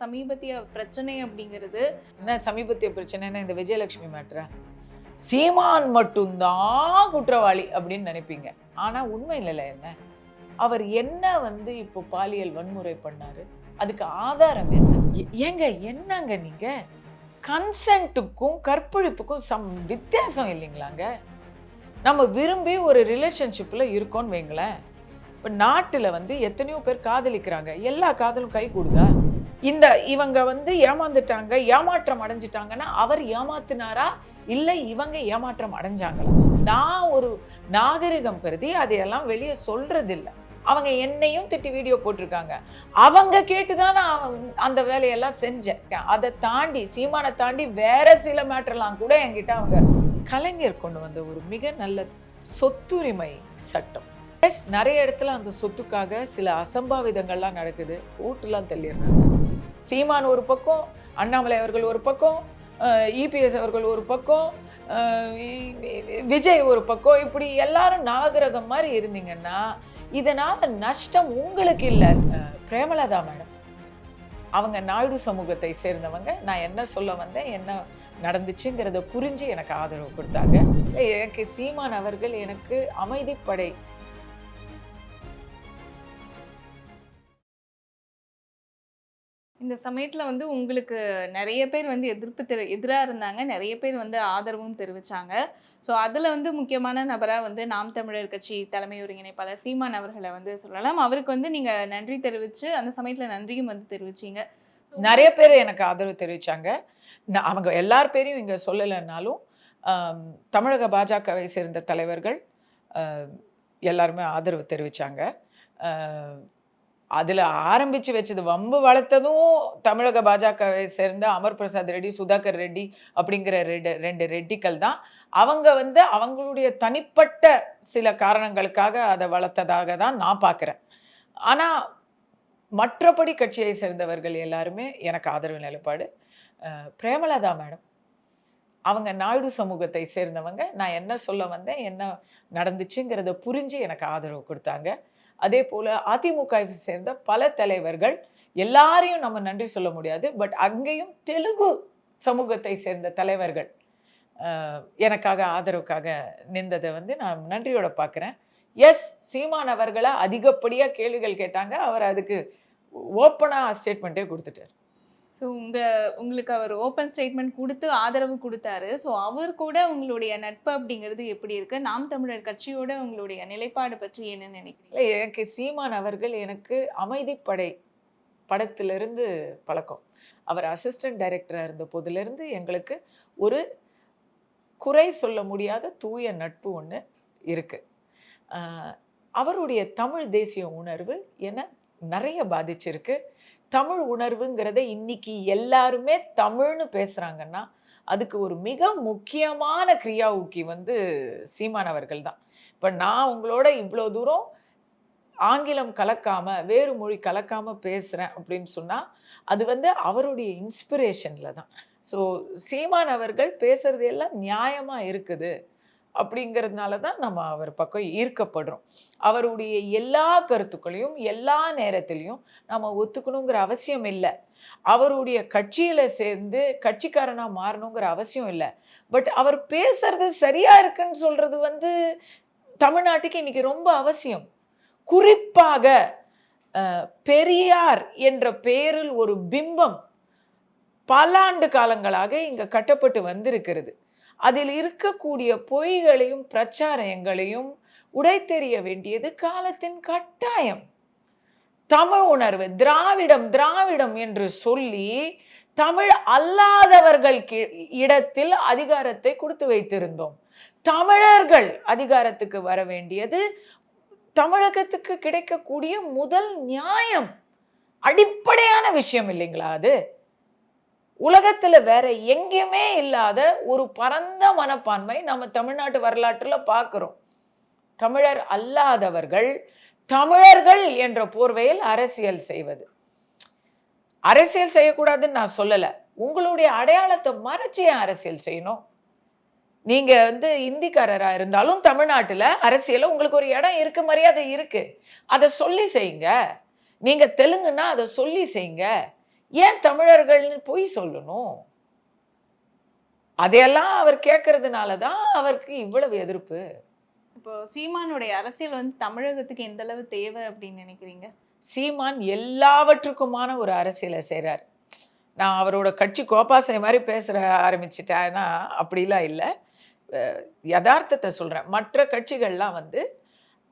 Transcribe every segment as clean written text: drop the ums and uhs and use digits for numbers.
சமீபத்திய பிரச்சனை அப்படிங்கிறது என்ன சமீபத்திய பிரச்சனைன்னா இந்த விஜயலட்சுமி மேட்ரா? சீமான் மட்டும்தான் குற்றவாளி அப்படின்னு நினைப்பீங்க. ஆனா உண்மை இல்லைல்ல என்ன? அவர் என்ன இப்போ பாலியல் வன்முறை பண்ணாரு? அதுக்கு ஆதாரம் என்ன? ஏங்க என்னங்க நீங்க? கன்சென்ட்டுக்கும் கற்பழிப்புக்கும் வித்தியாசம் இல்லைங்களாங்க? நம்ம விரும்பி ஒரு ரிலேஷன்ஷிப்ல இருக்கோம்னு வைங்களேன். இப்ப நாட்டுல எத்தனையோ பேர் காதலிக்கிறாங்க. எல்லா காதலும் கை கூடுதா? இவங்க ஏமாந்துட்டாங்க, ஏமாற்றம் அடைஞ்சிட்டாங்கன்னா அவர் ஏமாத்தினாரா இல்லை இவங்க ஏமாற்றம் அடைஞ்சாங்களா? நான் ஒரு நாகரிகம் கருதி அதையெல்லாம் வெளியே சொல்றது இல்லை. அவங்க என்னையும் திட்டி வீடியோ போட்டிருக்காங்க. அவங்க கேட்டுதான் நான் அந்த வேலையெல்லாம் செஞ்சேன். அதை தாண்டி சீமானை தாண்டி வேற சில மேட்டர்லாம் கூட என்கிட்ட அவங்க கலைஞர் கொண்டு வந்த ஒரு மிக நல்ல சொத்துரிமை சட்டம். நிறைய இடத்துல அந்த சொத்துக்காக சில அசம்பாவிதங்கள்லாம் நடக்குது. ஓட்டுலாம் தள்ளிடுறாங்க. சீமான் ஒரு பக்கம், அண்ணாமலை அவர்கள் ஒரு பக்கம், இபிஎஸ் அவர்கள் ஒரு பக்கம், விஜய் ஒரு பக்கம், இப்படி எல்லாரும் நாகரகம் மாதிரி இருந்தீங்கன்னா இதனால நஷ்டம் உங்களுக்கு இல்லை. பிரேமலதா மேடம் அவங்க நாயுடு சமூகத்தை சேர்ந்தவங்க. நான் என்ன சொல்ல வந்தேன், என்ன நடந்துச்சுங்கிறத புரிஞ்சு எனக்கு ஆதரவு கொடுத்தாங்க. எனக்கு சீமான் அவர்கள் எனக்கு அமைதிப்படை இந்த சமயத்துல உங்களுக்கு நிறைய பேர் எதிரா இருந்தாங்க. நிறைய பேர் ஆதரவும் தெரிவிச்சாங்க. ஸோ அதுல முக்கியமான நபரா நாம் தமிழர் கட்சி தலைமை ஒருங்கிணைப்பாளர் சீமான் அவர்களை சொல்லலாம். அவருக்கு நீங்க நன்றி தெரிவிச்சு அந்த சமயத்துல நன்றியும் தெரிவிச்சீங்க. நிறைய பேர் எனக்கு ஆதரவு தெரிவிச்சாங்க. அவங்க எல்லார் பேரையும் இங்க சொல்லலைன்னாலும் தமிழக பாஜகவை சேர்ந்த தலைவர்கள் எல்லாருமே ஆதரவு தெரிவிச்சாங்க. அதில் ஆரம்பித்து வச்சது வம்பு வளர்த்ததும் தமிழக பாஜகவை சேர்ந்த அமர் பிரசாத் ரெட்டி, சுதாகர் ரெட்டி அப்படிங்கிற ரெண்டு ரெட்டிகள் தான். அவங்க அவங்களுடைய தனிப்பட்ட சில காரணங்களுக்காக அதை வளர்த்ததாக தான் நான் பார்க்குறேன். ஆனால் மற்றபடி கட்சியை சேர்ந்தவர்கள் எல்லாருமே எனக்கு ஆதரவு நிலைப்பாடு. பிரேமலதா மேடம் அவங்க நாயுடு சமூகத்தை சேர்ந்தவங்க. நான் என்ன சொல்ல வந்தேன், என்ன நடந்துச்சுங்கிறத புரிஞ்சு எனக்கு ஆதரவு கொடுத்தாங்க. அதே போல் அதிமுகவை சேர்ந்த பல தலைவர்கள், எல்லாரையும் நம்ம நன்றி சொல்ல முடியாது, பட் அங்கேயும் தெலுங்கு சமூகத்தை சேர்ந்த தலைவர்கள் எனக்காக ஆதரவுக்காக நின்றதை நான் நன்றியோட பார்க்குறேன். எஸ், சீமான் அவர்களை அதிகப்படியாக கேள்விகள் கேட்டாங்க. அவர் அதுக்கு ஓப்பனாக ஸ்டேட்மெண்ட்டே கொடுத்துட்டார். ஸோ உங்களுக்கு அவர் ஓப்பன் ஸ்டேட்மெண்ட் கொடுத்து ஆதரவு கொடுத்தாரு. ஸோ அவர் கூட உங்களுடைய நட்பு அப்படிங்கிறது எப்படி இருக்கு? நாம் தமிழர் கட்சியோட உங்களுடைய நிலைப்பாடு பற்றி என்ன நினைக்கிறீங்க? எனக்கு சீமான் அவர்கள் எனக்கு அமைதிப்படை படத்திலிருந்து பழக்கம். அவர் அசிஸ்டன்ட் டைரக்டராக இருந்த போதிலிருந்து எங்களுக்கு ஒரு குறை சொல்ல முடியாத தூய நட்பு ஒன்று இருக்கு. அவருடைய தமிழ் தேசிய உணர்வு என நிறைய பாதிச்சிருக்கு. தமிழ் உணர்வுங்கிறத இன்னைக்கு எல்லாருமே தமிழ்னு பேசுகிறாங்கன்னா அதுக்கு ஒரு மிக முக்கியமான கிரியா ஊக்கி சீமான் அவர்கள் தான். இப்போ நான் உங்களோட இவ்வளோ தூரம் ஆங்கிலம் கலக்காமல் வேறு மொழி கலக்காமல் பேசுகிறேன் அப்படின்னு சொன்னால் அது அவருடைய இன்ஸ்பிரேஷனில் தான். ஸோ சீமான் அவர்கள் பேசுகிறது எல்லாம் நியாயமாக இருக்குது அப்படிங்கிறதுனால தான் நம்ம அவர் பக்கம் ஈர்க்கப்படுறோம். அவருடைய எல்லா கருத்துக்களையும் எல்லா நேரத்திலையும் நம்ம ஒத்துக்கணுங்கிற அவசியம் இல்லை. அவருடைய கட்சியில் சேர்ந்து கட்சிக்காரனாக மாறணுங்கிற அவசியம் இல்லை. பட் அவர் பேசுறது சரியா இருக்குன்னு சொல்றது தமிழ்நாட்டுக்கு இன்னைக்கு ரொம்ப அவசியம். குறிப்பாக பெரியார் என்ற பெயரில் ஒரு பிம்பம் பல ஆண்டு காலங்களாக இங்கே கட்டப்பட்டு வந்திருக்கிறது. அதில் இருக்கக்கூடிய பொய்களையும் பிரச்சாரங்களையும் உடைத்தெறிய வேண்டியது காலத்தின் கட்டாயம். தமிழ் உணர்வு திராவிடம் திராவிடம் என்று சொல்லி தமிழ் அல்லாதவர்கள் இடத்தில் அதிகாரத்தை கொடுத்து வைத்திருந்தோம். தமிழர்கள் அதிகாரத்துக்கு வர வேண்டியது தமிழகத்துக்கு கிடைக்கக்கூடிய முதல் நியாயம், அடிப்படையான விஷயம் இல்லைங்களா? அது உலகத்துல வேற எங்கேயுமே இல்லாத ஒரு பரந்த மனப்பான்மை நம்ம தமிழ்நாட்டு வரலாற்றுல பார்க்கிறோம். தமிழர் அல்லாதவர்கள் தமிழர்கள் என்ற போர்வையில் அரசியல் செய்வது. அரசியல் செய்யக்கூடாதுன்னு நான் சொல்லல. உங்களுடைய அடையாளத்தை மறைச்சு அரசியல் செய்யணும். நீங்க இந்திக்காரரா இருந்தாலும் தமிழ்நாட்டுல அரசியல உங்களுக்கு ஒரு இடம் இருக்கு, மரியாதை இருக்கு. அதை சொல்லி செய்யுங்க. நீங்க தெலுங்குன்னா அதை சொல்லி செய்யுங்க. ஏன் தமிழர்கள்னு பொய் சொல்லணும்? அதையெல்லாம் அவர் கேட்கறதுனால தான் அவருக்கு இவ்வளவு எதிர்ப்பு. இப்போ சீமானுடைய அரசியல் வந்து தமிழகத்துக்கு எந்த அளவு தேவை அப்படின்னு நினைக்கிறீங்க? சீமான் எல்லாவற்றுக்குமான ஒரு அரசியலை செய்றார். நான் அவரோட கட்சி கோப்பாசை மாரி பேசுற ஆரம்பிச்சுட்டேன்னா, அப்படிலாம் இல்ல. அ யதார்த்தத்த சொல்றேன். மற்ற கட்சிகள்லாம் வந்து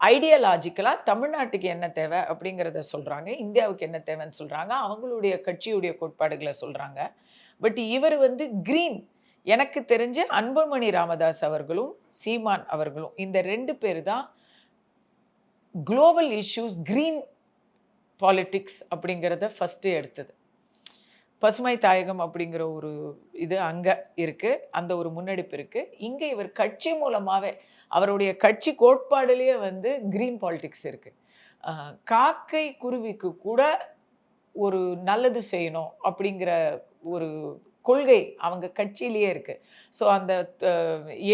ஐடியாலாஜிக்கலா தமிழ்நாட்டுக்கு என்ன தேவை அப்படிங்கிறத சொல்றாங்க. இந்தியாவுக்கு என்ன தேவைன்னு சொல்றாங்க. அவங்களுடைய கட்சியுடைய கோட்பாடுகள சொல்றாங்க. பட் இவர் வந்து கிரீன். எனக்கு தெரிஞ்சு அன்புமணி ராமதாஸ் அவர்களும், சீமான் அவர்களும் இந்த 2 பேர் தான் குளோபல் இஷ்யூஸ் கிரீன் பாலிடிக்ஸ் அப்படிங்கிறத ஃபர்ஸ்ட்டு எடுத்தது. பசுமை தாயகம் அப்படிங்கிற ஒரு இது அங்க இருக்கு. அந்த ஒரு முன்னெடுப்பு இருக்கு. இங்க இவர் கட்சி மூலமாவே அவருடைய கட்சி கோட்பாடுலயே வந்து கிரீன் பாலிடிக்ஸ் இருக்கு. அ காக்கை குருவிக்கு கூட ஒரு நல்லது செய்யணும் அப்படிங்கிற ஒரு கொள்கை அவங்க கட்சியிலேயே இருக்கு. ஸோ அந்த த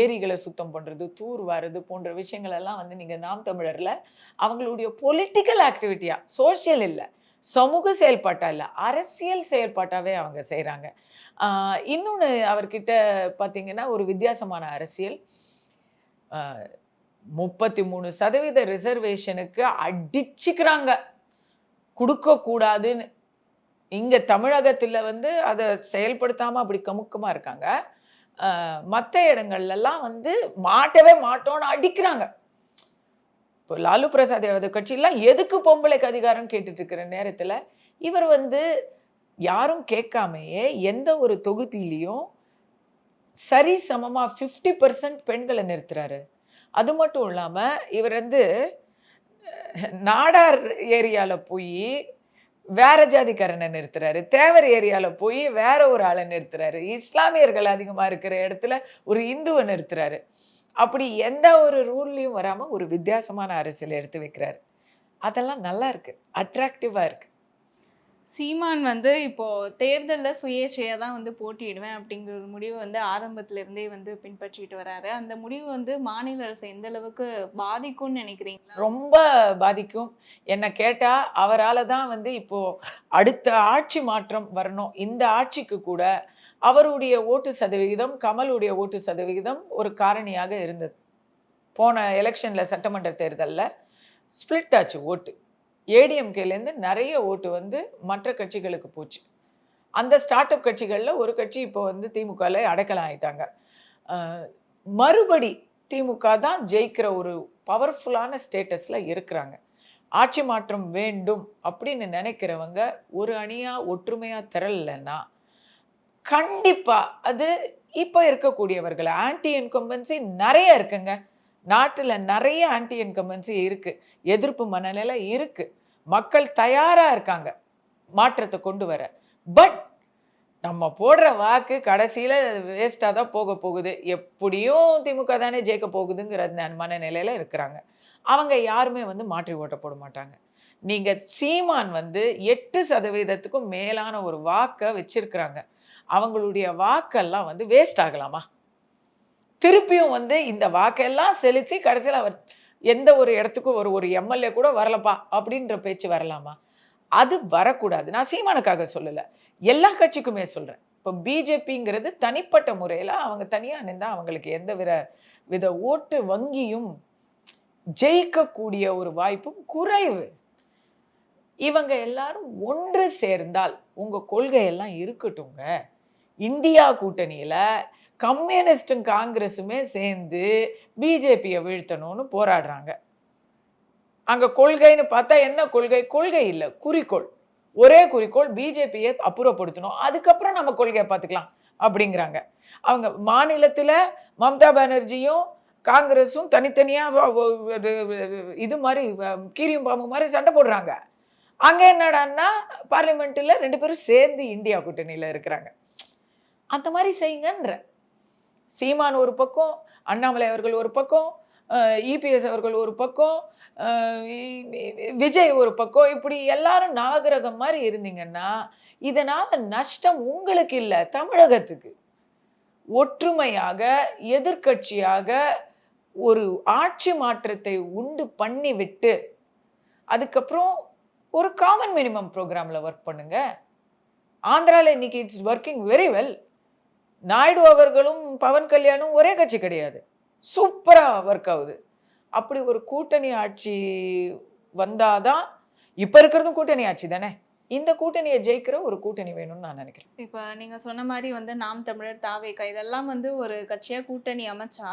ஏரிகள சுத்தம் பண்றது, தூர் வாருது போன்ற விஷயங்கள் எல்லாம் வந்து நீங்க நாம் தமிழர்ல அவங்களுடைய பொலிட்டிக்கல் ஆக்டிவிட்டியா, சோசியல் இல்ல, சமூக செயல்பாட்டா இல்ல, அரசியல் செயல்பாட்டாவே அவங்க செய்றாங்க. ஆ இன்னொன்னு அவர்கிட்ட பார்த்தீங்கன்னா, ஒரு வித்தியாசமான அரசியல். அ 33% ரிசர்வேஷனுக்கு அடிச்சுக்கிறாங்க. குடுக்கக்கூடாதுன்னு. இங்க தமிழகத்தில வந்து அத செயல்படுத்தாம அப்படி கமுக்கமா இருக்காங்க. மத்த இடங்கள்லலாம் வந்து மாட்டவே மாட்டோம்னு அடிக்கிறாங்க. இப்போ லாலு பிரசாத் யாதவ் கட்சிலாம் எதுக்கு பொம்பளைக்கு அதிகாரம் கேட்டுட்டு இருக்கிற நேரத்தில, இவர் வந்து யாரும் கேட்காமயே எந்த ஒரு தொகுதியிலயும் சரிசமமா 50% பெண்கள நிறுத்துறாரு. அது மட்டும் இல்லாம, இவர் வந்து நாடார் ஏரியால போயி வேற ஜாதிக்காரன நிறுத்துறாரு. தேவர் ஏரியால போய் வேற ஒரு ஆள நிறுத்துறாரு. இஸ்லாமியர்கள் அதிகமா இருக்கிற இடத்துல ஒரு இந்துவ நிறுத்துறாரு. அப்படி எந்த ஒரு ரூல்லயும் வராம ஒரு வித்தியாசமான அரசியல் எடுத்து வைக்கிறாரு. அதெல்லாம் நல்லா இருக்கு. அட்ராக்டிவா இருக்கு. சீமான் வந்து இப்போ தேர்தல்ல சுயேட்சையா தான் வந்து போட்டியிடுவேன் அப்படிங்கிற ஒரு முடிவு வந்து ஆரம்பத்துல இருந்தே வந்து பின்பற்றிட்டு வராரு. அந்த முடிவு வந்து மாநில அரச எந்த அளவுக்கு பாதிக்கும்னு நினைக்கிறீங்களா? ரொம்ப பாதிக்கும். என்ன கேட்டா, அவரால தான் வந்து இப்போ அடுத்த ஆட்சி மாற்றம் வரணும். இந்த ஆட்சிக்கு கூட அவருடைய ஓட்டு சதவிகிதம், கமலுடைய ஓட்டு சதவிகிதம் ஒரு காரணியாக இருந்தது. போன எலக்ஷன்ல சட்டமன்ற தேர்தல்ல ஸ்ப்ளிட் ஆச்சு ஓட்டு. ஏடிஎம்கேலேருந்து நெறைய ஓட்டு வந்து மற்ற கட்சிகளுக்கு போச்சு. அந்த ஸ்டார்ட் அப் கட்சிகள்ல ஒரு கட்சி இப்போ வந்து திமுகல அடைக்கலம் ஆயிட்டாங்க. அ மறுபடி திமுக தான் ஜெயிக்கிற ஒரு பவர்ஃபுல்லான ஸ்டேட்டஸ்ல இருக்கிறாங்க. ஆட்சி மாற்றம் வேண்டும் அப்படின்னு நினைக்கிறவங்க ஒரு அணியா ஒற்றுமையா திரளலன்னா, கண்டிப்பா அது இப்ப இருக்கக்கூடியவர்கள் ஆன்டி இன்கம்பன்சி நெறைய இருக்குங்க. நாட்டுல நெறைய ஆன்டி இன்கம்பன்சி இருக்கு. எதிர்ப்பு மனநிலை இருக்கு. மக்கள் தயாரா இருக்காங்க. மாற்றத்த கொண்டு வர. பட் நம்ம போடுற வாக்கு கடைசியில வேஸ்ட்டா தான் போக போகுது. எப்படியும் திமுக தானே ஜெயிக்க போகுதுங்கிற மனநிலையில இருக்கிறாங்க. அவங்க யாருமே வந்து மாற்றி ஓட்ட போட மாட்டாங்க. நீங்க சீமான் வந்து 8% மேலான ஒரு வாக்க வச்சிருக்கிறாங்க. அவங்களுடைய வாக்கெல்லாம் வந்து வேஸ்ட் ஆகலாமா? திருப்பியும் வந்து இந்த வாக்கெல்லாம் செலுத்தி கடைசியில அவர் எந்த ஒரு இடத்துக்கும் ஒரு எம்எல்ஏ கூட வரலப்பா அப்படின்ற பேச்சு வரலாமா? அது வரக்கூடாது. நான் சீமானுக்காக சொல்லல. எல்லா கட்சிக்குமே சொல்றேன். இப்போ பிஜேபிங்கிறது தனிப்பட்ட முறையில அவங்க தனியா நின்னா அவங்களுக்கு எந்த வித ஓட்டு வங்கியும் ஜெயிக்கக்கூடிய ஒரு வாய்ப்பும் குறைவு. இவங்க எல்லாரும் ஒன்று சேர்ந்தால் உங்க கொள்கையெல்லாம் இருக்கட்டுங்க. இந்தியா கூட்டணியில கம்யூனிஸ்டும், காங்கிரஸுமே சேர்ந்து பிஜேபிய வீழ்த்தணும்னு போராடுறாங்க. அங்க கொள்கைன்னு பார்த்தா என்ன கொள்கை? கொள்கை இல்ல. குறிக்கோள். ஒரே குறிக்கோள் பிஜேபிய அப்புறப்படுத்தணும். அதுக்கப்புறம் நம்ம கொள்கைய பார்த்துக்கலாம் அப்படிங்கிறாங்க. அவங்க மாநிலத்தில மம்தா பானர்ஜியும், காங்கிரஸும் தனித்தனியா இது மாரி கீரியும் பாம்பு மாரி சண்டை போடுறாங்க. அங்க என்னடான்னா பார்லிமென்ட்ல 2 பேரும் சேர்ந்து இந்தியா கூட்டணியில இருக்கிறாங்க. அந்த மாரி செய்யுங்கன்றேன். சீமான் ஒரு பக்கம், அண்ணாமலை அவர்கள் ஒரு பக்கம், இபிஎஸ் அவர்கள் ஒரு பக்கம், அ விஜய் ஒரு பக்கம். இப்படி எல்லாரும் நவகிரகம் மாரி இருந்தீங்கன்னா, இதனால நஷ்டம் உங்களுக்கு இல்ல, தமிழகத்துக்கு. ஒற்றுமையாக, எதிர்க்கட்சியாக ஒரு ஆட்சி மாற்றத்தை உண்டு பண்ணிவிட்டு, அதுக்கப்புறம் ஒரு காமன் மினிமம் புரோகிராம்ல வொர்க் பண்ணுங்க. ஆந்திரால இன்னைக்கு it's working very well. Naidu அவர்களும் பவன் கல்யாணும் ஒரே கட்சி கிடையாது. சூப்பரா ஒர்க் ஆகுது. அப்படி ஒரு கூட்டணி ஆட்சி வந்தாதான், இப்ப இருக்கிறதும் கூட்டணி ஆட்சி தானே. இந்த கூட்டணியை ஜெயிக்கிற ஒரு கூட்டணி வேணும்னு நான் நினைக்கிறேன். இப்ப நீங்க சொன்ன மாரி வந்து நாம் தமிழர், தாவேகா இதெல்லாம் வந்து ஒரு கட்சியா கூட்டணி அமைச்சா,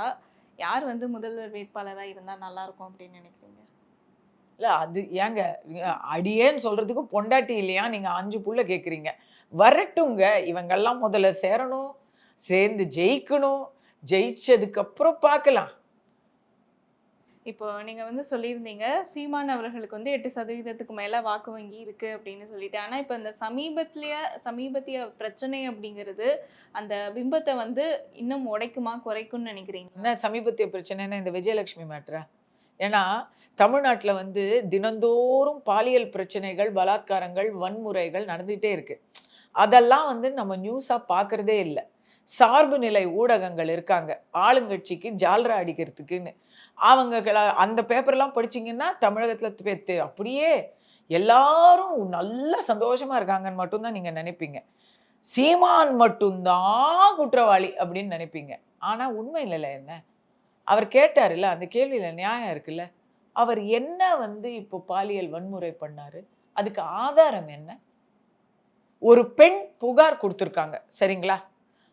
யார் வந்து முதல்வர் வேட்பாளரா இருந்தா நல்லா இருக்கும் அப்படின்னு நினைக்கிறீங்க? இல்ல அது ஏங்க அடியேன்னு சொல்றதுக்கு பொண்டாட்டி இல்லையா? நீங்க 5 புள்ள கேட்கிறீங்க. வரட்டுங்க. இவங்கெல்லாம் முதல்ல சேரணும். சேர்ந்து ஜெயிக்கணும். ஜெயிச்சதுக்கு அப்புறம் பார்க்கலாம். இப்போ நீங்க வந்து சொல்லியிருந்தீங்க, சீமான் அவர்களுக்கு வந்து 8% மேல வாக்கு வங்கி இருக்கு அப்படின்னு சொல்லிட்டு. ஆனா இப்ப இந்த சமீபத்திய பிரச்சனை அப்படிங்கிறது, அந்த பிம்பத்த வந்து இன்னும் உடைக்குமா, குறைக்கும்னு நினைக்கிறீங்களா? என்ன சமீபத்திய பிரச்சனைன்னா இந்த விஜயலட்சுமி மேட்டரா? ஏன்னா, தமிழ்நாட்டுல வந்து தினந்தோறும் பாலியல் பிரச்சனைகள், பலாத்காரங்கள், வன்முறைகள் நடந்துகிட்டே இருக்கு. அதெல்லாம் வந்து நம்ம நியூஸா பார்க்கிறதே இல்ல. சார்பு நிலை ஊடகங்கள் இருக்காங்க. ஆளுங்கட்சிக்கு ஜால்ரா அடிக்கிறதுக்குன்னு. அந்த பேப்பர்லாம் படிச்சீங்கன்னா, தமிழகத்துல அப்படியே எல்லாரும் நல்லா சந்தோஷமா இருக்காங்கன்னு மட்டும் தான் நீங்க நினைப்பீங்க. சீமான் மட்டும் தான் குற்றவாளி அப்படின்னு நினைப்பீங்க. ஆனா உண்மை இல்லல என்ன? அவர் கேட்டாருல்ல, அந்த கேள்வியில நியாயம் இருக்குல்ல. அவர் என்ன வந்து இப்போ பாலியல் வன்முறை பண்ணாரு? அதுக்கு ஆதாரம் என்ன? ஒரு பெண் புகார் குடுத்திருக்காங்க. சரிங்களா?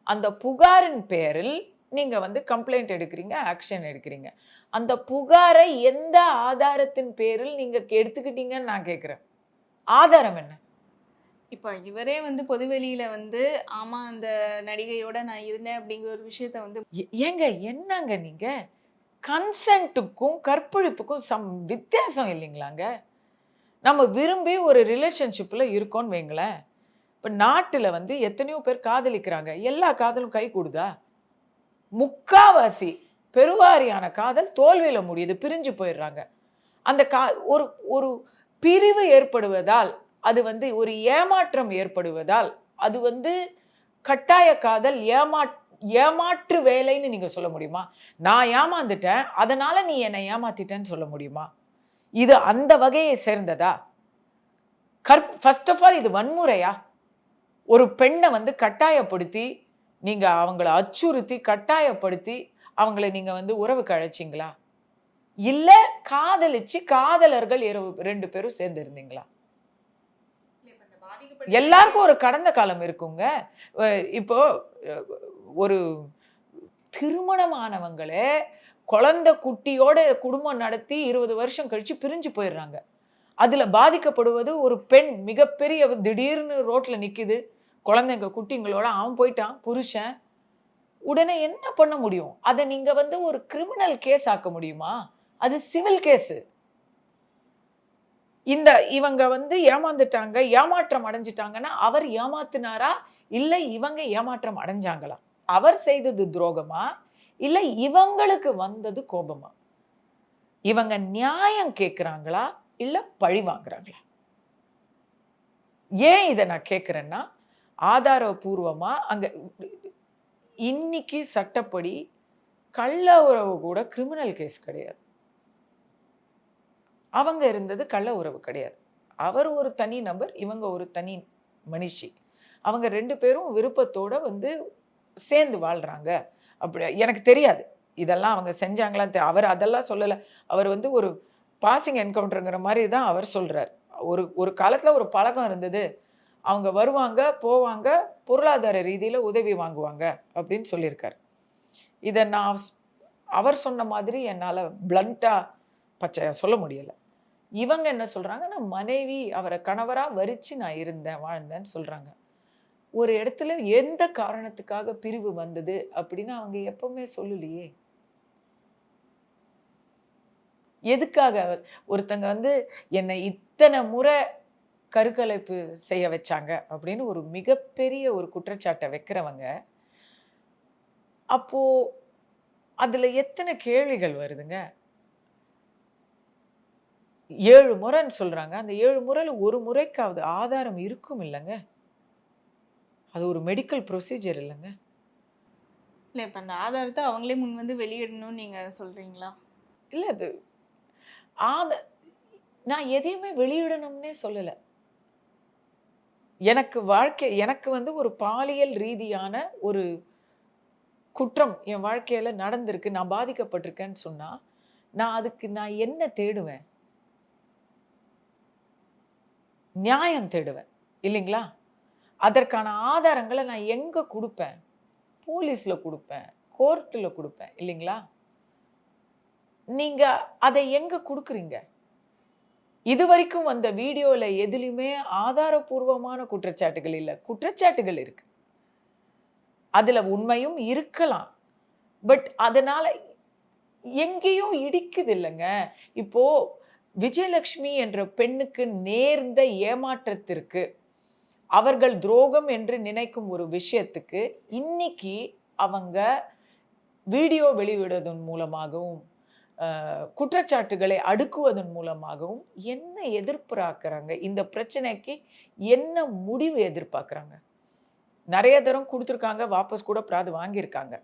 அந்த புகாரின் பேரில் நீங்க வந்து கம்ப்ளைண்ட் எடுக்கிறீங்க, ஆக்ஷன் எடுக்கிறீங்க. அந்த புகாரை எந்த ஆதாரத்தின் பேரில் நீங்க எடுத்துக்கிட்டீங்கன்னு நான் கேட்கிறேன். ஆதாரம் என்ன? இப்ப இவரே வந்து பொதுவெளியில வந்து, ஆமா அந்த நடிகையோட நான் இருந்தேன் அப்படிங்கிற ஒரு விஷயத்த வந்து ஏங்க என்னங்க நீங்க? கன்சென்ட்டுக்கும், கற்பழிப்புக்கும் வித்தியாசம் இல்லைங்களாங்க? நம்ம விரும்பி ஒரு ரிலேஷன்ஷிப்ல இருக்கோம்னு வைங்களேன். இப்ப நாட்டுல வந்து எத்தனையோ பேர் காதலிக்கிறாங்க. எல்லா காதலும் கைகூடுதா? முக்காவாசி பெருவாரியான காதல் தோல்வியில முடியுது. பிரிஞ்சு போயிடுறாங்க. அந்த ஒரு ஒரு பிரிவு ஏற்படுவதால், அது வந்து ஒரு ஏமாற்றம் ஏற்படுவதால், அது வந்து கட்டாய காதல், ஏமாற்று வேலைன்னு நீங்க சொல்ல முடியுமா? நான் ஏமாந்துட்டேன். அதனால நீ என்ன ஏமாத்திட்டேன்னு சொல்ல முடியுமா? இது அந்த வகையை சேர்ந்ததா? ஃபர்ஸ்ட் ஆஃப் ஆல் இது வன்முறையா? ஒரு பெண்ண வந்து கட்டாயப்படுத்தி, நீங்க அவங்கள அச்சுறுத்தி, கட்டாயப்படுத்தி, அவங்கள நீங்க வந்து உறவுக்கு அழைச்சீங்களா? இல்ல காதலிச்சு காதலர்கள் 2 பேரும் சேர்ந்து இருந்தீங்களா? இப்ப இந்த பாதிக்கப்பட்ட எல்லாருக்கும் ஒரு கடந்த காலம் இருக்குங்க. அ இப்போ அ ஒரு திருமணமானவங்களே குழந்தை குட்டியோட குடும்பம் நடத்தி 20 வருஷம் கழிச்சு பிரிஞ்சு போயிடுறாங்க. அதுல பாதிக்கப்படுவது ஒரு பெண் மிகப்பெரிய திடீர்னு ரோட்ல நிக்குது. குழந்தைங்க குட்டிங்களோட அவன் போயிட்டான் புருஷன். உடனே என்ன பண்ண முடியும்? அத நீங்க வந்து ஒரு கிரிமினல் கேஸ் ஆக்க முடியுமா? அது சிவில் கேஸு. இவங்க வந்து ஏமாந்துட்டாங்க, ஏமாற்றம் அடைஞ்சுட்டாங்கன்னா, அவர் ஏமாத்துனாரா? இல்ல இவங்க ஏமாற்றம் அடைஞ்சாங்களா? அவர் செய்தது துரோகமா? இல்ல இவங்களுக்கு வந்தது கோபமா? இவங்க நியாயம் கேட்கிறாங்களா? இல்ல பழி வாங்குறாங்களா? ஏன் இத நான் கேட்கிறேன்னா, ஆதாரபூர்வமா அங்க இன்னைக்கு சட்டப்படி கள்ள உறவு கூட கிரிமினல் கேஸ் கிடையாது. அவங்க இருந்தது கள்ள உறவு கிடையாது. அவர் ஒரு தனி நபர், இவங்க ஒரு தனி மனிஷி. அவங்க 2 பேரும் விருப்பத்தோட வந்து சேர்ந்து வாழ்றாங்க. அப்படி எனக்கு தெரியாது. இதெல்லாம் அவங்க செஞ்சாங்களான்னு அவர் அதெல்லாம் சொல்லல. அவர் வந்து ஒரு பாசிங் என்கவுண்டர்ங்கிற மாரி தான் அவர் சொல்றார். ஒரு ஒரு காலத்துல ஒரு பழக்கம் இருந்தது. அவங்க வருவாங்க, போவாங்க, பொருளாதார ரீதியில உதவி வாங்குவாங்க அப்படின்னு சொல்லியிருக்காரு. இத நான் அவர் சொன்ன மாதிரி என்னால பிளன்ட்டா பச்சையா சொல்ல முடியல. இவங்க என்ன சொல்றாங்க, நான் மனைவி அவர கணவரா வரிச்சு நான் இருந்தேன், வாழ்ந்தேன்னு சொல்றாங்க. ஒரு இடத்துல எந்த காரணத்துக்காக பிரிவு வந்தது அப்படின்னு அவங்க எப்பவுமே சொல்லலையே. எதுக்காக ஒருத்தங்க வந்து என்னை இத்தன முறை கருக்கலைப்பு செய்ய வச்சாங்க அப்படின்னு ஒரு மிகப்பெரிய ஒரு குற்றச்சாட்ட வைக்கிறவங்க, அப்போ அதுல எத்தன கேள்விகள் வருதுங்க? 7 முறைன்னு சொல்றாங்க. அந்த 7 முறையில ஒரு முறைக்காவது ஆதாரம் இருக்கும் இல்லங்க? அது ஒரு மெடிக்கல் ப்ரொசீஜர் இல்லங்க? இல்ல இப்ப அந்த ஆதாரத்த அவங்களே முன் வந்து வெளியிடணும்னு நீங்க சொல்றீங்களா? இல்ல அது ஆத நான் எதையுமே வெளியிடணும்னே சொல்லல. எனக்கு வந்து ஒரு பாலியல் ரீதியான ஒரு குற்றம் என் வாழ்க்கையில நடந்திருக்கு. நான் பாதிக்கப்பட்டிருக்கேன்னு சொன்னா, அதுக்கு நான் என்ன தேடுவேன்? நியாயம் தேடுவேன். இல்லைங்களா? அதற்கான ஆதாரங்கள நான் எங்க குடுப்பேன்? போலீஸ்ல குடுப்பேன். கோர்ட்ல குடுப்பேன். இல்லைங்களா? நீங்க அத எங்க குடுக்குறீங்க? இதுவரைக்கும் வந்த வீடியோல எதிலுமே ஆதாரப்பூர்வமான குற்றச்சாட்டுகள் இல்ல. குற்றச்சாட்டுகள் இருக்கு. அதுல உண்மையும் இருக்கலாம். பட் அதனால எங்கேயோ இடிக்குது இல்லங்க. இப்போ விஜயலட்சுமி என்ற பெண்ணுக்கு நேர்ந்த ஏமாற்றத்திற்கு, அவர்கள் துரோகம் என்று நினைக்கும் ஒரு விஷயத்துக்கு, இன்னைக்கு அவங்க வீடியோ வெளியிடுவதன் மூலமாகவும், குற்றச்சாட்டுகளை அடுக்குவதன் மூலமாகவும் என்ன எதிர்பார்க்குறாங்க? இந்த பிரச்சனைக்கு என்ன முடிவு எதிர்பார்க்குறாங்க? நெறைய தரம் குடுத்துருக்காங்க. வாபஸ் கூட பிராது வாங்கியிருக்காங்க.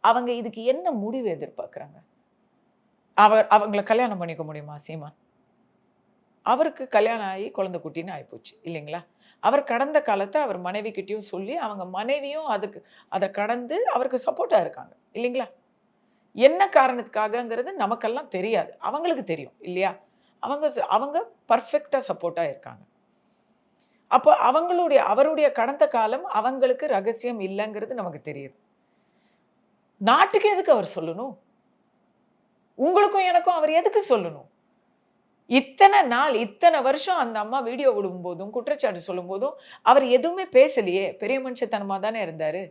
அவங்க இதுக்கு என்ன முடிவு எதிர்பார்க்குறாங்க? அவங்கள கல்யாணம் பண்ணிக்க முடியுமா சீமான்? அவருக்கு கல்யாணம் ஆகி குழந்தை குட்டின்னு ஆயிப்போச்சு இல்லைங்களா? அவர் கடந்த காலத்த அவர் மனைவிகிட்டயும் சொல்லி, அவங்க மனைவியும் அத கடந்து அவருக்கு சப்போர்ட்டா இருக்காங்க. இல்லைங்களா? என்ன காரணத்துக்காகங்கிறது நமக்கெல்லாம் தெரியாது. அவங்களுக்கு தெரியும் இல்லையா? அவங்க பெர்ஃபெக்ட்டா சப்போர்ட்டா இருக்காங்க. அப்போ அவருடைய கடந்த காலம் அவங்களுக்கு ரகசியம் இல்லங்கிறது நமக்கு தெரியுது. நாட்டுக்கு எதுக்கு அவர் சொல்லணும்? உங்களுக்கும் எனக்கும் அவர் எதுக்கு சொல்லணும்? இத்தன நாள், இத்தன வருஷம் அந்த அம்மா வீடியோ விடும்போதும், குற்றச்சாட்டு சொல்லும்போதும், அவர் எதுவுமே பேசலையே! பெரிய மனுஷத்தனமா தானே இருந்தாரு.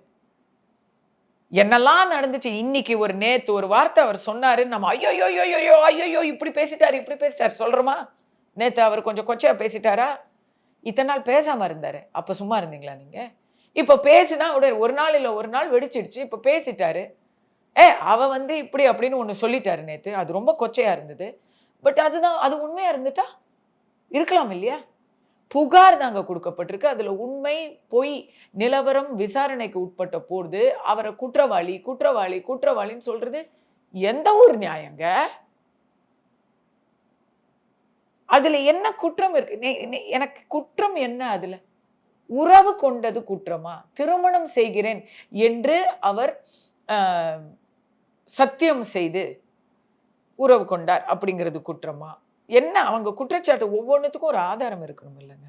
என்னெல்லாம் நடந்துச்சு. இன்னைக்கு நேத்து ஒரு வார்த்தை அவர் சொன்னாரு. நம்ம ஐய்யய்யோ! இப்படி பேசிட்டாரு, இப்படி பேசிட்டாரு சொல்றோமா? நேத்து அவர் கொஞ்சம் கொச்சையா பேசிட்டாரா? இத்தன நாள் பேசாம இருந்தாரு. அப்ப சும்மா இருந்தீங்களா நீங்க? இப்ப பேசினா ஒரு நாள் இல்ல ஒரு நாள் வெடிச்சிடுச்சு. இப்ப பேசிட்டாரு. அவ வந்து இப்படி அப்படின்னு ஒண்ணு சொல்லிட்டாரு நேத்து. அது ரொம்ப கொச்சையா இருந்தது. பட் அது உண்மையா இருந்துட்டா? இருக்கலாம் இல்லையா? புகார் தாங்க குடுக்கப்பட்டிருக்கு. அதுல உண்மை, பொய் நிலவரம் விசாரணைக்கு உட்பட்ட போது, அவர குற்றவாளி, குற்றவாளி, குற்றவாளின்னு சொல்றது எந்த ஒரு நியாயங்க? அதுல என்ன குற்றம் இருக்கு? எனக்கு குற்றம் என்ன அதுல? உறவு கொண்டது குற்றமா? திருமணம் செய்கிறேன் என்று அவர் அ சத்தியம் செய்து உறவு கொண்டார் அப்படிங்கிறது குற்றமா? என்ன அவங்க குற்றச்சாட்டு ஒவ்வொன்னுத்துக்கும் ஒரு ஆதாரம் இருக்கணும் இல்லங்க?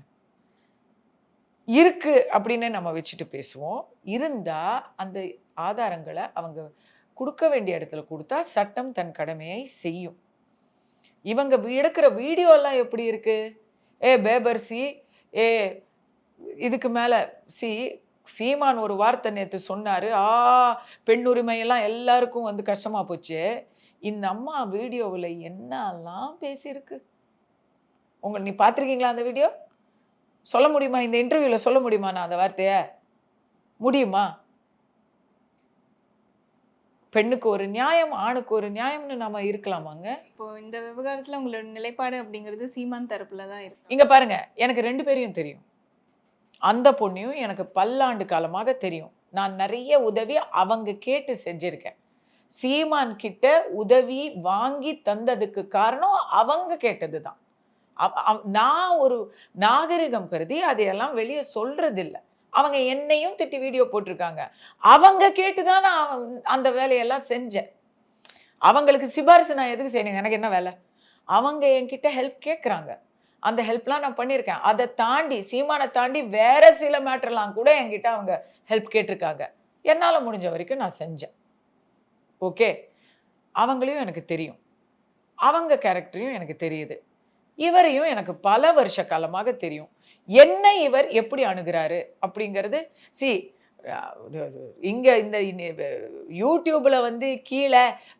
இருக்கு அப்படின்னு நம்ம வச்சுட்டு பேசுவோம். இருந்தா அந்த ஆதாரங்கள அவங்க குடுக்க வேண்டிய இடத்துல குடுத்தா சட்டம் தன் கடமையை செய்யும். இவங்க எடுக்கிற வீடியோலாம் எப்படி இருக்கு? பேபர்சி, ஏ இதுக்கு மேல சி சீமான் ஒரு வார்த்தை நேத்து சொன்னாரு. பெண் உரிமை எல்லாம் எல்லாருக்கும் வந்து கஷ்டமா போச்சு. இந்த அம்மா வீடியோவுல என்னலாம் பேசியிருக்கு? நீ பார்த்திருக்கீங்களா அந்த வீடியோ? சொல்ல முடியுமா? இந்த இன்டர்வியூல சொல்ல முடியுமா நான் அந்த வார்த்தைய? முடியுமா? பெண்ணுக்கு ஒரு நியாயம், ஆணுக்கு ஒரு நியாயம்னு நாம இருக்கலாமாங்க? இப்போ இந்த விவகாரத்துல உங்களோட நிலைப்பாடு அப்படிங்கிறது சீமான் தரப்புல தான் இருக்கு. இங்க பாருங்க, எனக்கு 2 பேரையும் தெரியும். அந்த பொண்ணையும் எனக்கு பல்லாண்டு காலமாக தெரியும். நான் நெறைய உதவி அவங்க கேட்டு செஞ்சிருக்கேன். சீமான் கிட்ட உதவி வாங்கி தந்ததுக்கு காரணம் அவங்க கேட்டது தான். நான் ஒரு நாகரிகம் கருதி அதையெல்லாம் வெளிய சொல்றதில்ல. அவங்க என்னையும் திட்டி வீடியோ போட்டிருக்காங்க. அவங்க கேட்டு தான் நான் அந்த வேலையெல்லாம் செஞ்சேன். அவங்களுக்கு சிபாரிசு நான் எதுக்கு செய்யணும்? எனக்கு என்ன வேல? அவங்க என்கிட்ட ஹெல்ப் கேட்குறாங்க. அந்த ஹெல்ப்லாம் நான் பண்ணியிருக்கேன். அத தாண்டி சீமான தாண்டி வேற சில மேட்டர்லாம் கூட என்கிட்ட அவங்க ஹெல்ப் கேட்டிருக்காங்க. என்னால முடிஞ்ச வரைக்கும் நான் செஞ்சேன். ஓகே. அவங்களையும் எனக்கு தெரியும். அவங்க கேரக்டரையும் எனக்கு தெரியுது. இவரையும் எனக்கு பல வருஷ காலமாக தெரியும். என்னை இவர் எப்படி அணுகுறாரு அப்படிங்கிறது சி அ இங்க இந்த YouTubeல வந்து கீழ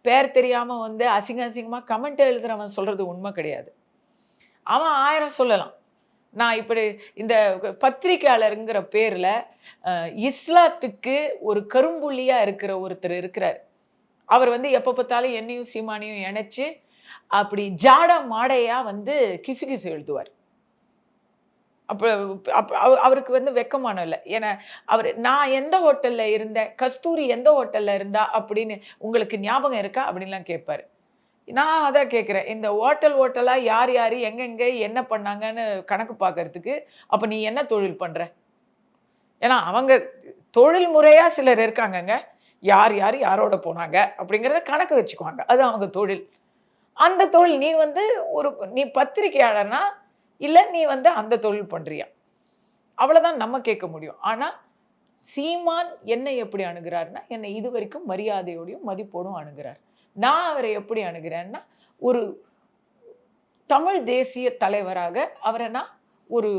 பேர் தெரியாம வந்து அசிங்கமா கமெண்ட் எழுதுறவன் சொல்றது உண்மை கிடையாது. அவன் 1000 சொல்லலாம். நான் இப்படி இந்த பத்திரிக்கையாளர்ங்கிற பேர்ல இஸ்லாத்துக்கு ஒரு கரும்புள்ளியா இருக்கிற ஒருத்தர் இருக்கிறார். அவர் வந்து எப்ப பார்த்தாலும் என்னையும் சீமானையும் இணைச்சு அப்படி ஜாட மாடையா வந்து கிசுகிசு எழுதுவார். அப்ப அப்ப அவருக்கு வந்து வெட்கமானம் இல்ல. ஏன்னா நான் எந்த ஹோட்டல்ல இருந்தேன், கஸ்தூரி எந்த ஹோட்டல்ல இருந்தா அப்படின்னு உங்களுக்கு ஞாபகம் இருக்கா? அப்படின்லாம் கேட்பாரு. நான் அதான் கேட்குறேன். இந்த ஹோட்டலா யார் யாரு எங்கெங்க என்ன பண்ணாங்கன்னு கணக்கு பார்க்கறதுக்கு, அப்ப நீ என்ன தொழில் பண்ற? ஏன்னா அவங்க தொழில் முறையா சிலர் இருக்காங்கங்க. யார் யார் யாரோட போனாங்க அப்படிங்கிறத கணக்கு வச்சுக்குவாங்க. அது அவங்க தொழில். அந்த தொழில் நீ வந்து ஒரு நீ பத்திரிக்கையாளர்னா, இல்ல நீ வந்து அந்த தொழில் பண்றியா? அவ்வளவுதான் நம்ம கேட்க முடியும். ஆனா, சீமான் என்னை எப்படி அணுகுறார்ன்னா, என்னை இதுவரைக்கும் மரியாதையோடையும், மதிப்போடும் அணுகுறார். நான் அவரை எப்படி அணுகுறேன்னா, ஒரு தமிழ் தேசிய தலைவராக அவர நான் ஒரு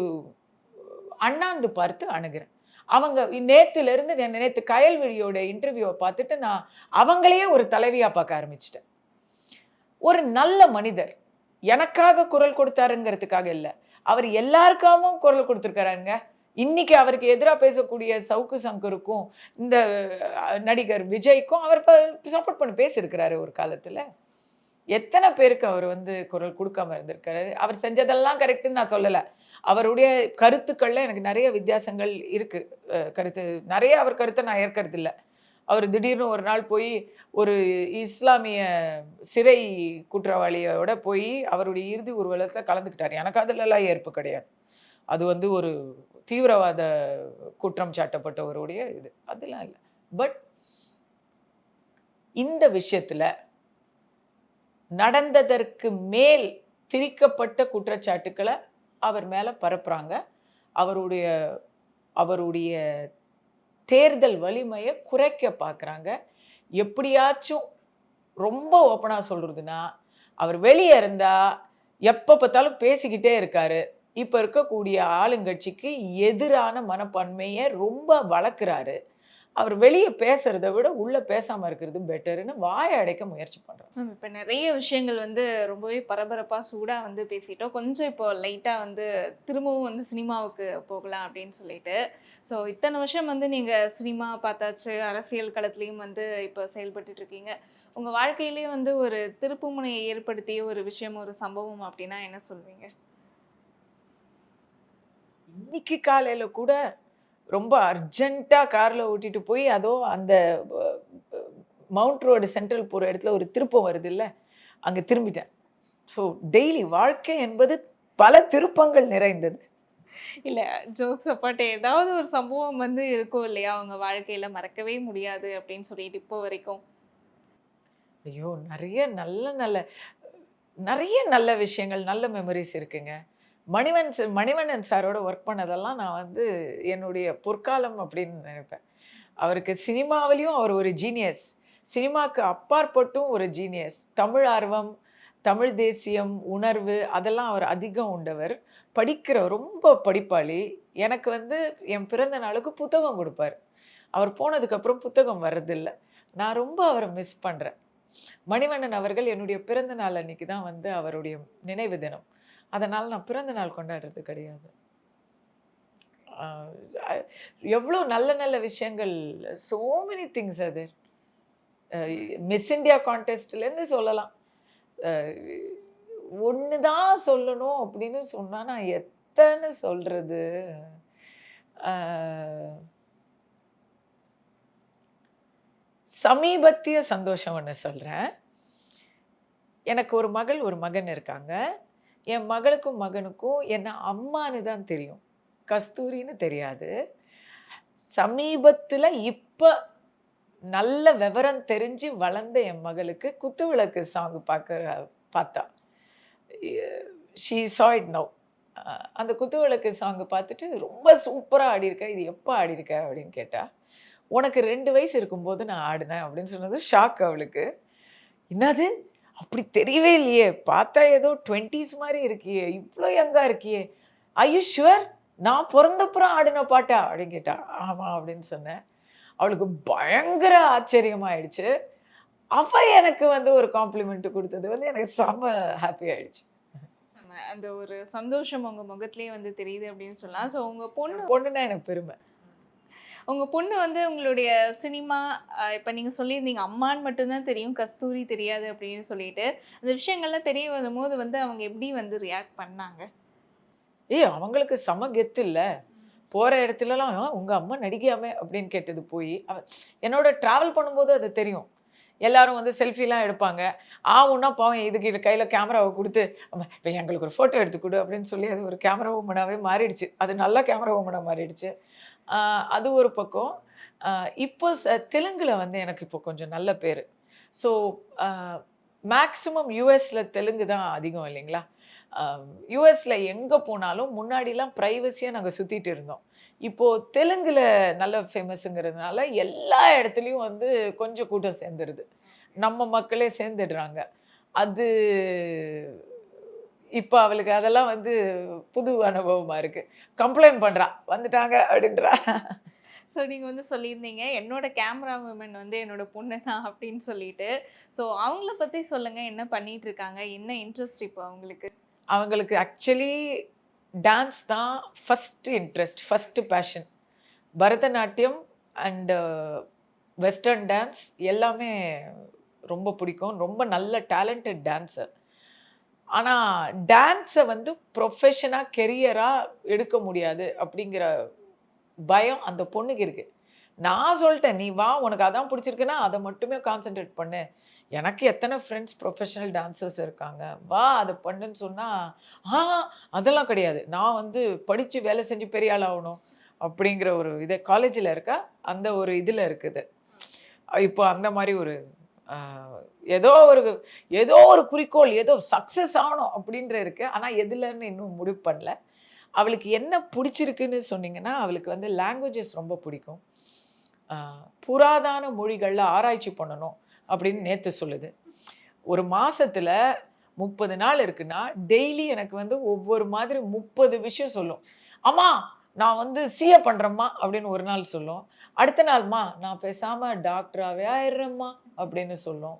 அண்ணாந்து பார்த்து அணுகுறேன். அவங்க நேத்திலிருந்து நேத்து கயல்விழியோட இன்டர்வியூவ பார்த்துட்டு நான் அவங்களையே ஒரு தலைவியா பார்க்க ஆரம்பிச்சுட்டேன். ஒரு நல்ல மனிதர். எனக்காக குரல் கொடுத்தாருங்கிறதுக்காக இல்ல. அவர் எல்லாருக்காகவும் குரல் கொடுத்திருக்காருங்க. இன்னைக்கு அவருக்கு எதிரா பேசக்கூடிய சவுக்கு சங்கருக்கும், இந்த நடிகர் விஜய்க்கும் அவர் சப்போர்ட் பண்ணி பேசியிருக்கிறாரு ஒரு காலத்துல. எத்தன பேருக்கு அவர் வந்து குரல் குடுக்காம இருந்திருக்காரு. அவர் செஞ்சதெல்லாம் கரெக்ட்ன்னு நான் சொல்லல. அவருடைய கருத்துக்கள்ல எனக்கு நெறைய வித்தியாசங்கள் இருக்கு. கருத்து நெறைய அவர் கருத்த நான் ஏற்கறதில்ல. அவர் திடீர்னு ஒரு நாள் போய் ஒரு இஸ்லாமிய சிறை குற்றவாளியோட போய் அவருடைய இறுதி ஊர்வலத்துல கலந்துக்கிட்டாரு. எனக்கு அதுலலாம் ஏற்பு கிடையாது. அது வந்து ஒரு தீவிரவாத குற்றம் சாட்டப்பட்டவருடைய இது. அதெல்லாம் இல்ல. பட் இந்த விஷயத்துல நடந்ததற்கு மேல் திரிக்கப்பட்ட குற்றச்சாட்டுக்கள அவர் மேல பரப்புறாங்க. அவருடைய அவருடைய தேர்தல் வலிமைய குறைக்க பார்க்குறாங்க. எப்படியாச்சும் ரொம்ப ஓப்பனா சொல்றதுன்னா, அவர் வெளிய இருந்தா எப்ப பார்த்தாலும் பேசிக்கிட்டே இருக்காரு. இப்ப இருக்கக்கூடிய ஆளுங்கட்சிக்கு எதிரான மனப்பான்மைய ரொம்ப வளர்க்குறாரு. அவர் வெளிய பேசுறத விட உள்ள பேசாம இருக்கிறது பெட்டர்ன்னு வாய அடைக்க முயற்சி பண்றாரு. மேம் இப்ப நெறைய விஷயங்கள் வந்து ரொம்பவே பரபரப்பா, சூடா வந்து பேசிட்டோம். கொஞ்சம் இப்போ லைட்டா வந்து திரும்பவும் வந்து சினிமாவுக்கு போகலாம் அப்படின்னு சொல்லிட்டு. ஸோ இத்தன வருஷம் வந்து நீங்க சினிமா பார்த்தாச்சு, அரசியல் களத்திலயும் வந்து இப்போ செயல்பட்டுட்டு இருக்கீங்க. உங்க வாழ்க்கையிலேயே வந்து ஒரு திருப்புமுனையை ஏற்படுத்திய ஒரு விஷயம், ஒரு சம்பவம் அப்படின்னா என்ன சொல்வீங்க? இன்னைக்கு காலையில கூட ரொம்ப அர்ஜென்ட்டா கார்ல ஓட்டிட்டு போய் அதோ அந்த அ மவுண்ட் ரோடு சென்ட்ரல் போற இடத்துல ஒரு திருப்பம் வருதுல்ல, அங்க திரும்பிட்டேன். ஸோ டெய்லி வாழ்க்கை என்பது பல திருப்பங்கள் நிறைந்தது. இல்ல ஜோக்ஸ் அப்பார்ட் ஏதாவது ஒரு சம்பவம் வந்து இருக்கும் இல்லையா? உங்க வாழ்க்கையில மறக்கவே முடியாது அப்படின்னு சொல்லிட்டு இப்போ வரைக்கும்? ஐயோ! நெறைய நல்ல விஷயங்கள், நல்ல மெமரீஸ் இருக்குங்க. மணிவண்ணன் சாரோட ஒர்க் பண்ணதெல்லாம் நான் வந்து என்னுடைய பொற்காலம் அப்படின்னு நெனைப்பேன். அவருக்கு சினிமாவிலயும் அவர் ஒரு ஜீனியஸ். சினிமாக்கு அப்பாற்பட்டும் ஒரு ஜீனியஸ். தமிழ் ஆர்வம், தமிழ் தேசியம், உணர்வு அதெல்லாம் அவர் அதிகம் உண்டவர். ரொம்ப படிப்பாளி. எனக்கு வந்து என் பிறந்த நாளுக்கு புத்தகம் குடுப்பாரு. அவர் போனதுக்கப்புறம் புத்தகம் வர்றதில்ல. நான் ரொம்ப அவர மிஸ் பண்றேன். மணிவண்ணன் அவர்கள் என்னுடைய பிறந்த நாள் அன்னைக்கு தான் வந்து அவருடைய நினைவு தினம். அதனால நான் பிறந்த நாள் கொண்டாடுறது கிடையாது. ஆ அ எவ்ளோ நல்ல நல்ல விஷயங்கள் சோ மெனி திங்ஸ் அது. அ மிஸ் இந்தியா கான்டெஸ்ட்லேருந்து சொல்லலாம். அ ஒண்ணு தான் சொல்லணும் அப்படின்னு சொன்னா, நான் எத்தன சொல்றது? ஆ சமீபத்திய சந்தோஷம் ஒண்ணு சொல்றேன். எனக்கு ஒரு மகள், ஒரு மகன் இருக்காங்க. என் மகளுக்கும், மகனுக்கும் என்ன அம்மான்னு தான் தெரியும். கஸ்தூரின்னு தெரியாது. சமீபத்தில இப்ப நல்ல விவரம் தெரிஞ்சு வளர்ந்த என் மகளுக்கு குத்துவிளக்கு சாங் பார்த்தா. She saw it now. அந்த குத்துவிளக்கு சாங் பார்த்துட்டு, "ரொம்ப சூப்பரா ஆடியிருக்க. இது எப்ப ஆடியிருக்க?" அப்படின்னு கேட்டா. "உனக்கு 2 வயசு இருக்கும்போது நான் ஆடினேன்" அப்படின்னு சொன்னது ஷாக் அவளுக்கு. "என்னது? அப்படி தெரியவே இல்லையே! பார்த்தா ஏதோ 20ஸ் மாரி இருக்கியே! இவ்ளோ யங்கா இருக்கியே! Are you sure? நான் பொறந்தப்புறம் ஆடின பாட்டா?" அப்படின்னு கேட்டா. "ஆமா" அப்படின்னு சொன்னேன். அவளுக்கு பயங்கர ஆச்சரியமாயிடுச்சு. அவ எனக்கு வந்து ஒரு காம்ப்ளிமெண்ட் குடுத்தது வந்து எனக்கு செம்ம ஹாப்பி ஆயிடுச்சு. அந்த ஒரு சந்தோஷம் உங்க முகத்திலேயே வந்து தெரியுது அப்படின்னு சொல்லலாம். ஸோ பொண்ணுன்னா எனக்கு பெருமை. உங்க பொண்ணு வந்து உங்களுடைய சினிமா இப்ப நீங்க சொல்லியிருந்தீங்க, அம்மான்னு மட்டும் தான் தெரியும், கஸ்தூரி தெரியாது அப்படின்னு சொல்லிட்டு. அந்த விஷயங்கள்லாம் தெரிய வரும்போது வந்து அவங்க எப்படி வந்து ரியாக்ட் பண்ணாங்க? அவங்களுக்கு செம கெத்து இல்ல. போற இடத்துலலாம், உங்க அம்மா நடிகையாமே" அப்படின்னு கேட்டது போயி, என்னோட டிராவல் பண்ணும்போது அது தெரியும். எல்லாரும் வந்து செல்ஃபிலாம் எடுப்பாங்க. ஆவுன்னா பாவம் இதுக்கு கையில கேமராவ குடுத்து, "அம்மா இப்ப எங்களுக்கு ஒரு ஃபோட்டோ எடுத்து குடு" அப்படின்னு சொல்லி அது ஒரு கேமரா வுமனாவே மாறிடுச்சு. அது நல்ல கேமரா வுமனா மாறிடுச்சு. அ அது ஒரு பக்கம். அ இப்போ தெலுங்குல வந்து எனக்கு இப்போ கொஞ்சம் நல்ல பேரு. ஸோ அ மேக்ஸிமம் யுஎஸ்ல தெலுங்கு தான் அதிகம் இல்லைங்களா? அ யுஎஸ்ல எங்க போனாலும் முன்னாடிலாம் பிரைவசியா நாங்க சுத்திட்டு இருந்தோம். இப்போ தெலுங்குல நல்ல ஃபேமஸ்ங்கிறதுனால எல்லா இடத்துலயும் வந்து கொஞ்சம் கூட்டம் சேர்ந்துருது. நம்ம மக்களே சேர்ந்துடுறாங்க. அது இப்ப அவளுக்கு அதெல்லாம் வந்து புது அனுபவமா இருக்கு. கம்ப்ளைண்ட் பண்றா. வந்துட்டாங்க அப்படின்றா. ஸோ நீங்க வந்து சொல்லியிருந்தீங்க, என்னோட கேமரா உமன் வந்து என்னோட பொண்ணு தான் அப்படின்னு சொல்லிட்டு. ஸோ அவங்கள பத்தி சொல்லுங்க. என்ன பண்ணிட்டு இருக்காங்க? என்ன இன்ட்ரெஸ்ட் இப்போ அவங்களுக்கு? அவங்களுக்கு ஆக்சுவலி டான்ஸ் தான் first interest, first passion. Bharatanatyam and western dance எல்லாமே ரொம்ப பிடிக்கும். ரொம்ப நல்ல டேலண்டட் டான்ஸர். ஆனா டான்ஸ வந்து ப்ரொஃபஷனா, கெரியரா எடுக்க முடியாது அப்படிங்கிற பயம் அந்த பொண்ணுக்கு இருக்கு. நான் சொல்ட்டேன், "நீ வா உனக்கு அதான் பிடிச்சிருக்குன்னா, அத மட்டுமே கான்சன்ட்ரேட் பண்ணு. எனக்கு எத்தன ஃப்ரெண்ட்ஸ் ப்ரொஃபஷனல் டான்சர்ஸ் இருக்காங்க. வா அத பண்ணுன்னு" சொன்னா, "ஆ அதெல்லாம் கிடையாது. நான் வந்து படிச்சு வேலை செஞ்சு பெரிய ஆள் ஆவணும்." அப்படிங்கிற ஒரு இது காலேஜ்ல இருக்கா. அந்த ஒரு இதுல இருக்குது. இப்போ அந்த மாரி ஒரு அ ஏதோ ஒரு ஏதோ ஒரு குறிக்கோள், ஏதோ சக்சஸ் ஆவணும் அப்படின்ற இருக்கு. ஆனா எதுலன்னு இன்னும் முடிவு பண்ணல. அவளுக்கு என்ன புடிச்சிருக்குன்னு சொன்னீங்கன்னா, அவளுக்கு வந்து லாங்குவேஜஸ் ரொம்ப பிடிக்கும். அ புராதான மொழிகள்ல ஆராய்ச்சி பண்ணணும் அப்படின்னு நேத்து சொல்லுது. ஒரு மாசத்துல 30 நாள் இருக்குன்னா, டெய்லி எனக்கு வந்து ஒவ்வொரு மாதிரி 30 விஷயம் சொல்லும். "அம்மா நான் வந்து சிஏ பண்றேன்ம்மா" அப்படின்னு ஒரு நாள் சொல்லும். அடுத்த நாள், "ம்மா நான் பேசாம டாக்டராவே ஆயிடுறேன்ம்மா" அப்படின்னு சொல்லும்.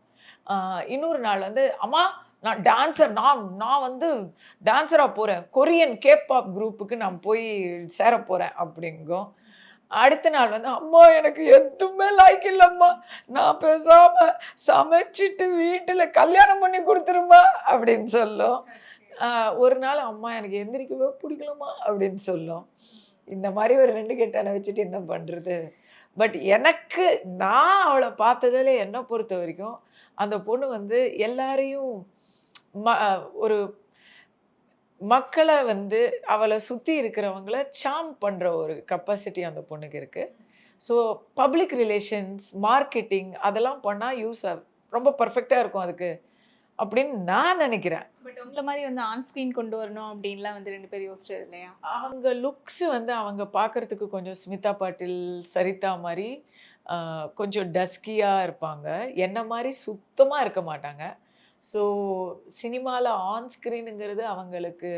அ இன்னொரு நாள் வந்து, "அம்மா நான் டான்ஸர் நான் நான் வந்து டான்ஸரா போறேன். கொரியன் கேபாப் குரூப்புக்கு நான் போய் சேரப் போறேன்" அப்படிங்கும். அடுத்த நாள் வந்து, "அம்மா எனக்கு எதுவுமே லாய்க்கு இல்லம்மா. நான் பேசாம சமைச்சுட்டு வீட்டுல கல்யாணம் பண்ணி குடுத்துரும்மா" அப்படின்னு சொல்லும். அ ஒரு நாள், "அம்மா எனக்கு எந்திரிக்கவே புடிக்கலம்மா" அப்படின்னு சொல்லும். இந்த மாரி ஒரு 2 கெட்டான வச்சுட்டு என்ன பண்றது? பட் எனக்கு நான் அவள பார்த்ததுல என்ன பொறுத்தவரைக்கும், அந்த பொண்ணு வந்து எல்லாரையும் ம ஒரு மக்கள வந்து அவள சுத்தி இருக்கிறவங்கள சார்ம் பண்ற ஒரு கெப்பாசிட்டி அந்த பொண்ணுக்கு இருக்கு. ஸோ பப்ளிக் ரிலேஷன்ஸ், மார்க்கெட்டிங் அதெல்லாம் பண்ணா ரொம்ப பெர்ஃபெக்ட்டா இருக்கும் அதுக்கு. அப்படின்னு நான் நெனைக்கிறேன். பட் உங்கள மாரி வந்து ஆன் ஸ்க்ரீன் கொண்டு வரணும் அப்படின்லாம் வந்து 2 பேரும் யோசிச்சது இல்லையா? அவங்க லுக்ஸ் வந்து அவங்க பார்க்கறதுக்கு கொஞ்சம் ஸ்மிதா பாட்டில், சரிதா மாரி அ கொஞ்சம் டஸ்கியா இருப்பாங்க. என்ன மாரி சுத்தமா இருக்க மாட்டாங்க. ஸோ சினிமால ஆன் ஸ்க்ரீனுங்கிறது அவங்களுக்கு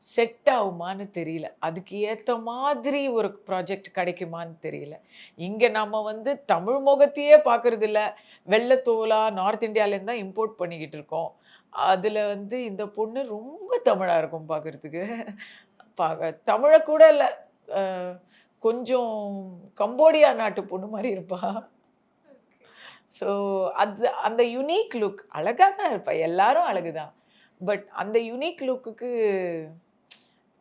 செட் ஆகுமான்னு தெரியல. அதுக்கு ஏத்த மாதிரி ஒரு ப்ராஜெக்ட் கிடைக்குமான்னு தெரியல. இங்க நம்ம வந்து தமிழ் முகத்தையே பார்க்கறதில்ல. வெள்ள தோலா நார்த் இந்தியாலேருந்து தான் இம்போர்ட் பண்ணிக்கிட்டு இருக்கோம். அதுல வந்து இந்த பொண்ணு ரொம்ப தமிழா இருக்கும் பார்க்கறதுக்கு. தமிழ கூட இல்ல. அ கொஞ்சம் கம்போடியா நாட்டு பொண்ணு மாரி இருப்பா. ஸோ அது அந்த யுனிக் லுக் அழகா தான் இருப்பா. எல்லாரும் அழகு தான். பட் அந்த யுனிக் லுக்குக்கு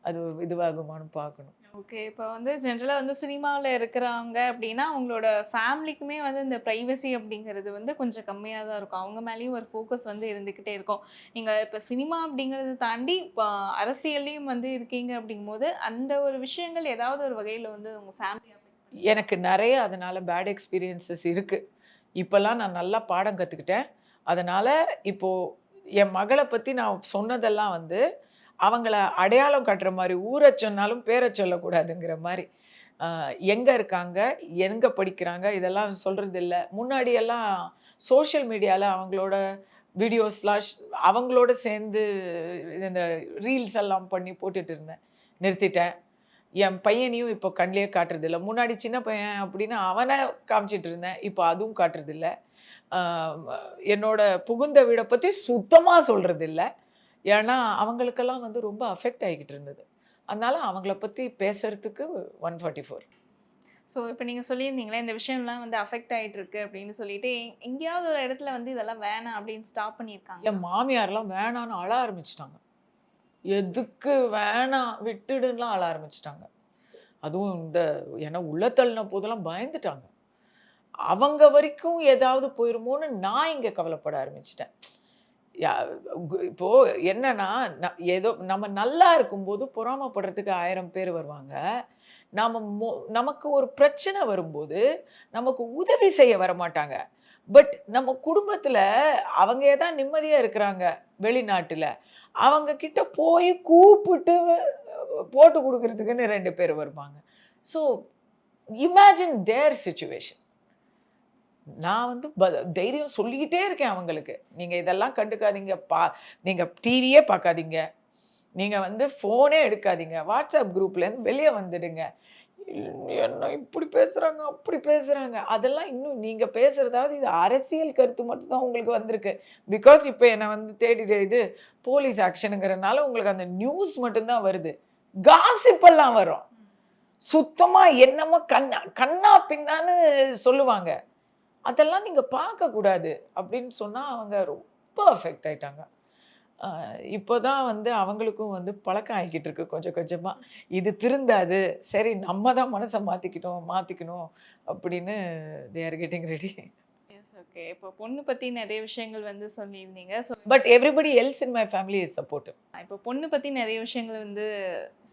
அது இதுவாகுமான்னு பார்க்கணும். ஓகே. இப்ப வந்து ஜென்ரலா வந்து சினிமாவுல இருக்கிறவங்க அப்படின்னா, அவங்களோட ஃபேமிலிக்குமே வந்து இந்த பிரைவசி அப்படிங்கிறது வந்து கொஞ்சம் கம்மியா தான் இருக்கும். அவங்க மேலயும் ஒரு ஃபோக்கஸ் வந்து இருந்துகிட்டே இருக்கும். நீங்க இப்ப சினிமா அப்படிங்கிறத தாண்டி இப்ப அரசியல்லயும் வந்து இருக்கீங்க அப்படிங்கும்போது, அந்த ஒரு விஷயங்கள் ஏதாவது ஒரு வகையில வந்து உங்க ஃபேமிலி எனக்கு நெறைய அதனால பேட் எக்ஸ்பீரியன்ஸஸ் இருக்கு. இப்பலாம் நான் நல்லா பாடம் கத்துக்கிட்டேன். அதனால இப்போ என் மகள பத்தி நான் சொன்னதெல்லாம் வந்து, அவங்கள அடையாளம் காட்டுற மாரி, ஊர சொன்னாலும் பேர சொல்லக்கூடாதுங்கிற மாரி. எங்க இருக்காங்க? எங்க படிக்கிறாங்க? இதெல்லாம் சொல்றதில்ல. முன்னாடியெல்லாம் சோஷியல் மீடியால அவங்களோட வீடியோஸ்லாம் அவங்களோட சேர்ந்து இந்த ரீல்ஸ் எல்லாம் பண்ணி போட்டுட்டு இருந்தேன். நிறுத்திட்டேன். என் பையனையும் இப்போ கண்லயே காட்டுறதில்ல. முன்னாடி சின்ன பையன் அப்டின்னா அவன காமிச்சிட்டு இருந்தேன். இப்போ அதுவும் காட்டுறதில்ல. ஆ என்னோட புகுந்த வீட பத்தி சுத்தமா சொல்றதில்ல. ஏன்னா, அவங்களுக்கெல்லாம் வந்து ரொம்ப அஃபெக்ட் ஆகிக்கிட்டு இருந்தது. அதனால அவங்கள பத்தி பேசுறதுக்கு 144. ஸோ இப்ப நீங்க சொல்லியிருந்தீங்களே, இந்த விஷயம்லாம் வந்து அஃபெக்ட் ஆயிட்டு இருக்கு அப்படின்னு சொல்லிட்டு, எங்கேயாவது ஒரு இடத்துல வந்து இதெல்லாம் வேணாம் அப்படின்னு ஸ்டாப் பண்ணியிருக்காங்களா? என் மாமியார்லாம் வேணான்னு அழ ஆரம்பிச்சுட்டாங்க. எதுக்கு வேணாம் விட்டுடுன்லாம் அழ ஆரம்பிச்சுட்டாங்க. அதுவும் ஏன்னா உள்ள தள்ளின போதெல்லாம் பயந்துட்டாங்க. அவங்க வரைக்கும் ஏதாவது போயிருமோன்னு நான் இங்க கவலைப்பட ஆரம்பிச்சுட்டேன். யா இப்போ என்னன்னா, ஏதோ நம்ம நல்லா இருக்கும்போது பொறாமைப்படுறதுக்கு 1000 பேர் வருவாங்க. நாம நமக்கு ஒரு பிரச்சனை வரும்போது, நமக்கு உதவி செய்ய வரமாட்டாங்க. பட் நம்ம குடும்பத்துல அவங்க தான் நிம்மதியா இருக்கிறாங்க வெளிநாட்டுல. அவங்க கிட்ட போய் கூப்பிட்டு போட்டு குடுக்குறதுக்குன்னு 2 பேர் வருவாங்க. ஸோ இமேஜின் தேர் சிச்சுவேஷன். நான் வந்து தைரியம் சொல்லிக்கிட்டே இருக்கேன் அவங்களுக்கு. நீங்க இதெல்லாம் கண்டுக்காதீங்க. நீங்க டிவியே பார்க்காதீங்க. நீங்க வந்து ஃபோனே எடுக்காதீங்க. வாட்ஸ்அப் குரூப்லேருந்து வெளிய வந்துடுங்க. என்ன இப்படி பேசுறாங்க, அப்படி பேசுறாங்க. அதெல்லாம் இன்னும் நீங்க பேசுறதாவது இது அரசியல் கருத்து மட்டும் தான் உங்களுக்கு வந்திருக்கு. பிகாஸ் இப்ப என்ன வந்து தேடிட்டு இது போலீஸ் ஆக்ஷனுங்கிறனால உங்களுக்கு அந்த நியூஸ் மட்டும் தான் வருது. காசிப் எல்லாம் வரும். சுத்தமா என்னமோ கண்ணா பின்னான்னு சொல்லுவாங்க. அதெல்லாம் நீங்க பார்க்கக்கூடாது அப்படின்னு சொன்னா அவங்க ரொம்ப அஃபெக்ட் ஆயிட்டாங்க. இப்போதான் வந்து அவங்களுக்கும் வந்து பழக்கம் ஆகிக்கிட்டு இருக்கு கொஞ்சம் கொஞ்சமா. இது திருந்தாது. சரி நம்ம தான் மனச மாத்திக்கணும் அப்படின்னு they are getting ready. Yes, okay. இப்போ பொண்ணு பத்தி நிறைய விஷயங்கள் வந்து சொல்லியிருந்தீங்க. So but everybody else in my family is supportive. இப்போ பொண்ணு பத்தி நிறைய விஷயங்கள் வந்து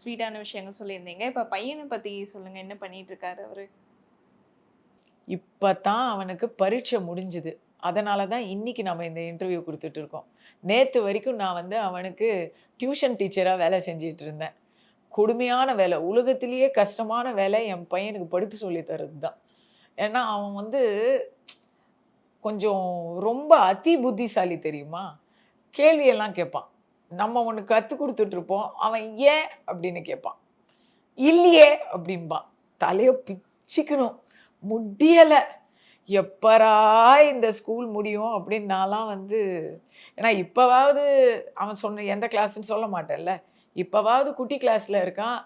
ஸ்வீட்டான விஷயங்கள் சொல்லியிருந்தீங்க. இப்போ பையனை பத்தி சொல்லுங்க. என்ன பண்ணிட்டு இருக்காரு அவரு? இப்பதான் அவனுக்கு பரீட்சை முடிஞ்சுது. அதனால தான் இன்னைக்கு நம்ம இந்த இன்டர்வியூ குடுத்துட்டு இருக்கோம். நேத்து வரைக்கும் நான் வந்து அவனுக்கு டியூஷன் டீச்சரா வேலை செஞ்சுட்டு இருந்தேன். கொடுமையான வேலை. உலகத்திலேயே கஷ்டமான வேலை என் பையனுக்கு படிப்பு சொல்லி தர்றது தான். ஏன்னா, அவன் வந்து கொஞ்சம் ரொம்ப அதி புத்திசாலி தெரியுமா? கேள்வியெல்லாம் கேட்பான். நம்ம ஒண்ணு கத்துக் குடுத்துட்டுருப்போம். அவன் "ஏன்?" அப்படின்னு கேட்பான். "இல்லையே" அப்படிம்பான். தலைய பிச்சுக்கணும். முடியல. எப்பரா இந்த ஸ்கூல் முடியும் அப்படின்னு நான்லாம் வந்து ஏன்னா இப்பவாவது அவன் சொன்ன எந்த கிளாஸ்ன்னு சொல்ல மாட்டேன்ல. இப்பவாவது குட்டி கிளாஸ்ல இருக்கான்.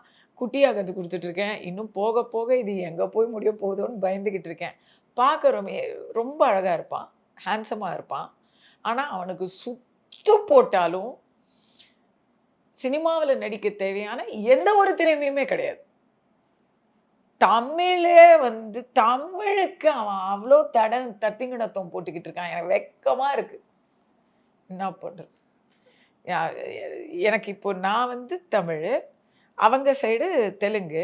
குட்டியா கத்துக் குடுத்துட்டு இருக்கேன். இன்னும் போக போக இது எங்க போய் முடிய போதோன்னு பயந்துகிட்டு இருக்கேன். பார்க்க ரொம்ப அழகா இருப்பான். ஹேண்ட்ஸமா இருப்பான். ஆனா அவனுக்கு சுத்து போட்டாலும் சினிமாவுல நடிக்க தேவையான எந்த ஒரு திறமையுமே கிடையாது. தமிழே வந்து தமிழுக்கு அவன் அவ்ளோ தத்திங்கிணத்துவம் போட்டுக்கிட்டு இருக்கான். எனக்கு வெட்கமா இருக்கு. என்ன பண்றது? யா எனக்கு இப்போ நான் வந்து தமிழு, அவங்க சைடு தெலுங்கு.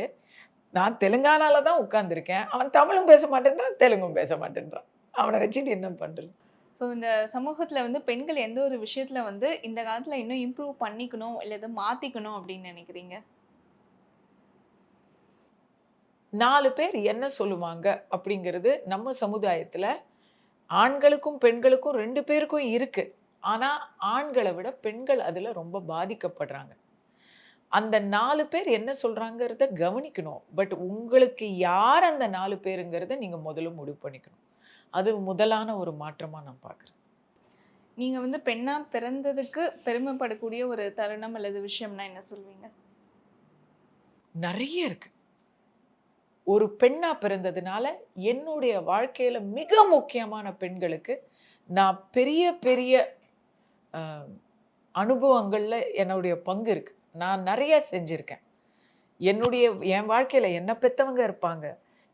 நான் தெலுங்கானால தான் உட்கார்ந்துருக்கேன். அவன் தமிழும் பேச மாட்டேன்றான், தெலுங்கும் பேச மாட்டேன்றான். அவன வச்சுட்டு என்ன பண்றது? ஸோ இந்த சமூகத்துல வந்து பெண்கள் எந்த ஒரு விஷயத்துல வந்து இந்த காலத்துல இன்னும் இம்ப்ரூவ் பண்ணிக்கணும், இல்ல எத மாத்திக்கணும் அப்படின்னு நினைக்கிறீங்க? 4 பேர் என்ன சொல்லுவாங்க அப்படிங்கிறது நம்ம சமுதாயத்துல ஆண்களுக்கும், பெண்களுக்கும் 2 பேருக்கும் இருக்கு. ஆனா, ஆண்கள விட பெண்கள் அதுல ரொம்ப பாதிக்கப்படுறாங்க. அந்த 4 பேர் என்ன சொல்றாங்கிறத கவனிக்கணும். பட் உங்களுக்கு யார் அந்த 4 பேருங்கிறத நீங்க முதல்ல முடிவு பண்ணிக்கணும். அது முதலான ஒரு மாற்றமா நான் பார்க்குறேன். நீங்க வந்து பெண்ணா பிறந்ததுக்கு பெருமைப்படக்கூடிய ஒரு தருணம் அல்லது விஷயம்னா என்ன சொல்வீங்க? நெறைய இருக்கு. ஒரு பெண்ணா பிறந்ததுனால என்னுடைய வாழ்க்கையில மிக முக்கியமான பெண்களுக்கு நான் பெரிய பெரிய அ அனுபவங்கள்ல என்னுடைய பங்கு இருக்கு. நான் நெறைய செஞ்சிருக்கேன். என் வாழ்க்கையில என்ன பெத்தவங்க இருப்பாங்க.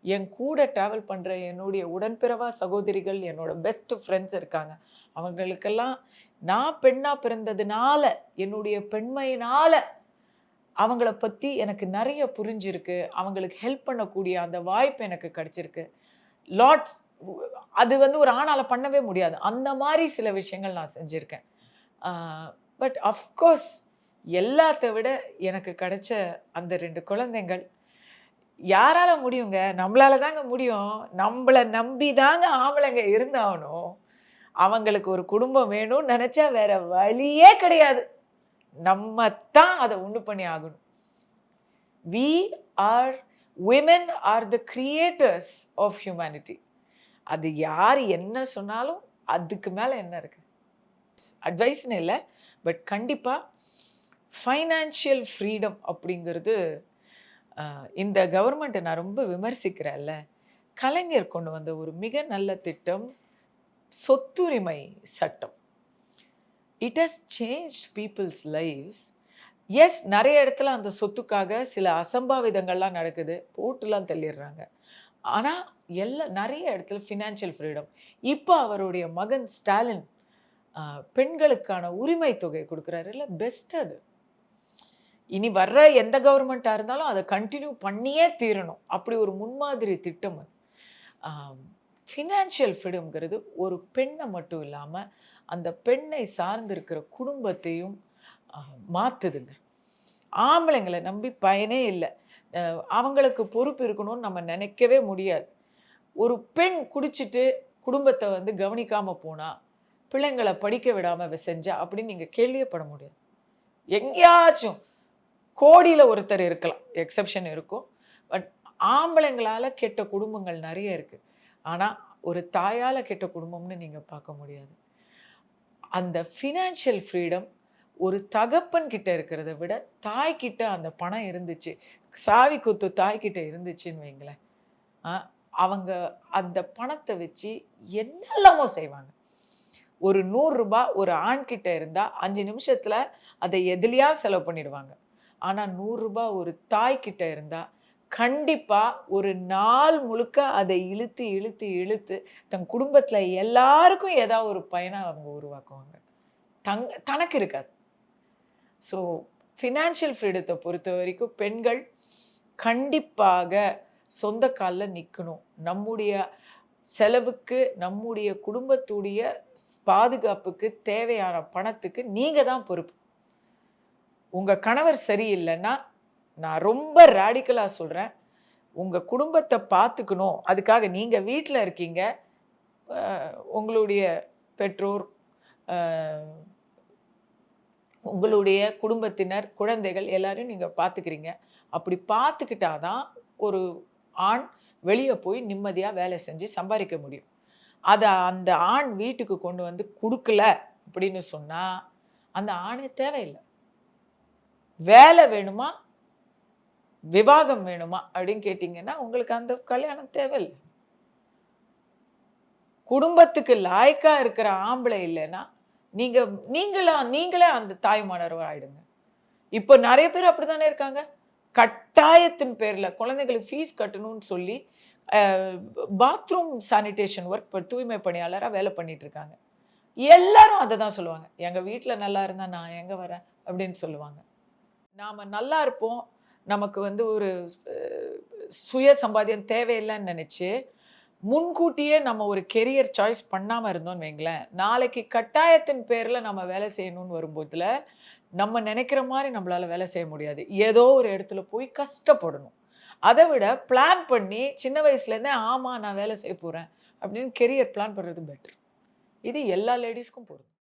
என் கூட ட்ராவல் பண்ற என்னுடைய உடன்பிறவா சகோதரிகள், என்னோட பெஸ்ட் ஃப்ரெண்ட்ஸ் இருக்காங்க. அவங்களுக்கெல்லாம் நான் பெண்ணா பிறந்ததுனால, என்னுடைய பெண்மையினால அவங்கள பத்தி எனக்கு நெறைய புரிஞ்சிருக்கு. அவங்களுக்கு ஹெல்ப் பண்ணக்கூடிய அந்த வாய்ப்பு எனக்கு கிடைச்சிருக்கு. லாட்ஸ் அது வந்து ஒரு ஆணால பண்ணவே முடியாது. அந்த மாரி சில விஷயங்கள் நான் செஞ்சிருக்கேன். ஆ பட் ஆஃப் கோர்ஸ் எல்லாத்த விட எனக்கு கிடைச்ச அந்த 2 குழந்தைங்கள் யாரால முடியுங்க? நம்மளால தாங்க முடியும். நம்பள நம்பி தாங்க ஆம்பளைங்க இருந்தாகணும். அவங்களுக்கு ஒரு குடும்பம் வேணும்னு நெனச்சா வேற வழியே கிடையாது. நம்ம தான் அத உண்டு பண்ணி ஆகணும். We are women are the creators of humanity. அது யார் என்ன சொன்னாலும் அதுக்கு மேல என்ன இருக்கு? அட்வைஸ்ன்னு இல்ல. பட் கண்டிப்பா ஃபைனான்ஷியல் ஃப்ரீடம் அப்படிங்கிறது இந்த கவர்மெண்ட்ட நான் ரொம்ப விமர்சிக்கிறேன்ல. கலைஞர் கொண்டு வந்த ஒரு மிக நல்ல திட்டம் சொத்துரிமை சட்டம். It has changed people's lives. Yes நெறைய இடத்துல அந்த சொத்துக்காக சில அசம்பாவிதங்கள்லாம் நடக்குது. போட்டுலாம் தள்ளிடுறாங்க. ஆனால் நிறைய இடத்துல ஃபினான்ஷியல் ஃப்ரீடம். இப்போ அவருடைய மகன் ஸ்டாலின் பெண்களுக்கான உரிமை தொகை கொடுக்குறாரு, இல்லை பெஸ்ட் அது. இனி வர்ற எந்த கவர்மெண்ட்டாக இருந்தாலும் அதை கண்டினியூ பண்ணியே தீரணும். அப்படி ஒரு முன்மாதிரி திட்டம் அது. ஃபினான்ஷியல் ஃப்ரீடம்ங்கிறது ஒரு பெண்ணை மட்டும் இல்லாமல் அந்த பெண்ணை சார்ந்திருக்கிற குடும்பத்தையும் மாற்றுதுங்க. ஆம்பளைங்களை நம்பி பயனே இல்லை. அவங்களுக்கு பொறுப்பு இருக்கணும்னு நம்ம நினைக்கவே முடியாது. ஒரு பெண் குடிச்சிட்டு குடும்பத்தை வந்து கவனிக்காமல் போனால், பிள்ளைங்களை படிக்க விடாமல் செஞ்சா அப்படின்னு நீங்கள் கேள்வியே பட முடியாது. எங்கேயாச்சும் கோடியில் ஒருத்தர் இருக்கலாம், எக்ஸப்ஷன் இருக்கும். பட் ஆம்பளைங்களால் கெட்ட குடும்பங்கள் நிறைய இருக்குது. ஆனால் ஒரு தாயால் கெட்ட குடும்பம்னு நீங்கள் பார்க்க முடியாது. அந்த ஃபினான்ஷியல் ஃப்ரீடம் ஒரு தகப்பன் கிட்ட இருக்கிறத விட தாய்கிட்ட அந்த பணம் இருந்துச்சு, சாவி குத்து தாய்கிட்ட இருந்துச்சுன்னு வைங்களேன், அவங்க அந்த பணத்தை வச்சு என்னெல்லாமோ செய்வாங்க. ஒரு 100 ரூபாய் ஒரு ஆண்கிட்ட இருந்தால் 5 நிமிஷத்தில் அதை எதுலையா செலவு பண்ணிடுவாங்க. ஆனால் 100 ரூபாய் ஒரு தாய்கிட்ட இருந்தால் கண்டிப்பாக ஒரு நாள் முழுக்க அதை இழுத்து இழுத்து இழுத்து தன் குடும்பத்தில் எல்லாருக்கும் ஏதாவது ஒரு பயனை அவங்க உருவாக்குவாங்க. தனக்கு இருக்காது. ஸோ ஃபினான்ஷியல் ஃப்ரீடத்தை பொறுத்த வரைக்கும் பெண்கள் கண்டிப்பாக சொந்த காலில் நிற்கணும். நம்முடைய செலவுக்கு, நம்முடைய குடும்பத்துடைய பாதுகாப்புக்கு தேவையான பணத்துக்கு நீங்கள் தான் பொறுப்பு. உங்கள் கணவர் சரியில்லைன்னா, நான் ரொம்ப ரேடிக்கலாக சொல்கிறேன், உங்கள் குடும்பத்தை பார்த்துக்கணும். அதுக்காக நீங்கள் வீட்டில் இருக்கீங்க, உங்களுடைய பெற்றோர், உங்களுடைய குடும்பத்தினர், குழந்தைகள் எல்லாரையும் நீங்கள் பார்த்துக்கிறீங்க. அப்படி பார்த்துக்கிட்டாதான் ஒரு ஆண் வெளியே போய் நிம்மதியாக வேலை செஞ்சு சம்பாதிக்க முடியும். அதை அந்த ஆண் வீட்டுக்கு கொண்டு வந்து கொடுக்கல அப்படின்னு சொன்னால் அந்த ஆணே தேவையில்லை. வேலை வேணுமா, விவாகம் வேணுமா அப்படின்னு கேட்டிங்கன்னா உங்களுக்கு அந்த கல்யாணம் தேவையில்லை. குடும்பத்துக்கு லாய்க்கா இருக்கிற ஆம்பளை இல்லைன்னா நீங்களே அந்த தாய்மானவர் ஆயிடுங்க. இப்போ நிறைய பேர் அப்படித்தானே இருக்காங்க. கட்டாயத்தின் பேரில் குழந்தைகளுக்கு ஃபீஸ் கட்டணும்னு சொல்லி பாத்ரூம் சானிடேஷன் ஒர்க், தூய்மை பணியாளராக வேலை பண்ணிட்டு இருக்காங்க. எல்லாரும் அதை தான் சொல்லுவாங்க, எங்கள் வீட்டில் நல்லா இருந்தால் நான் எங்கே வரேன் அப்படின்னு சொல்லுவாங்க. நாம் நல்லா இருப்போம், நமக்கு வந்து ஒரு சுய சம்பாத்தியம் தேவையில்லைன்னு நினச்சி முன்கூட்டியே நம்ம ஒரு கெரியர் சாய்ஸ் பண்ணாமல் இருந்தோம்னு வைங்களேன், நாளைக்கு கட்டாயத்தின் பேரில் நம்ம வேலை செய்யணும்னு வரும்போதில் நம்ம நினைக்கிற மாதிரி நம்மளால் வேலை செய்ய முடியாது. ஏதோ ஒரு இடத்துல போய் கஷ்டப்படணும். அதை விட பிளான் பண்ணி சின்ன வயசுலேருந்தே ஆமாம் நான் வேலை செய்ய போகிறேன் அப்படின்னு கெரியர் பிளான் பண்ணுறது பெட்டர். இது எல்லா லேடிஸ்க்கும் பொருந்தும்.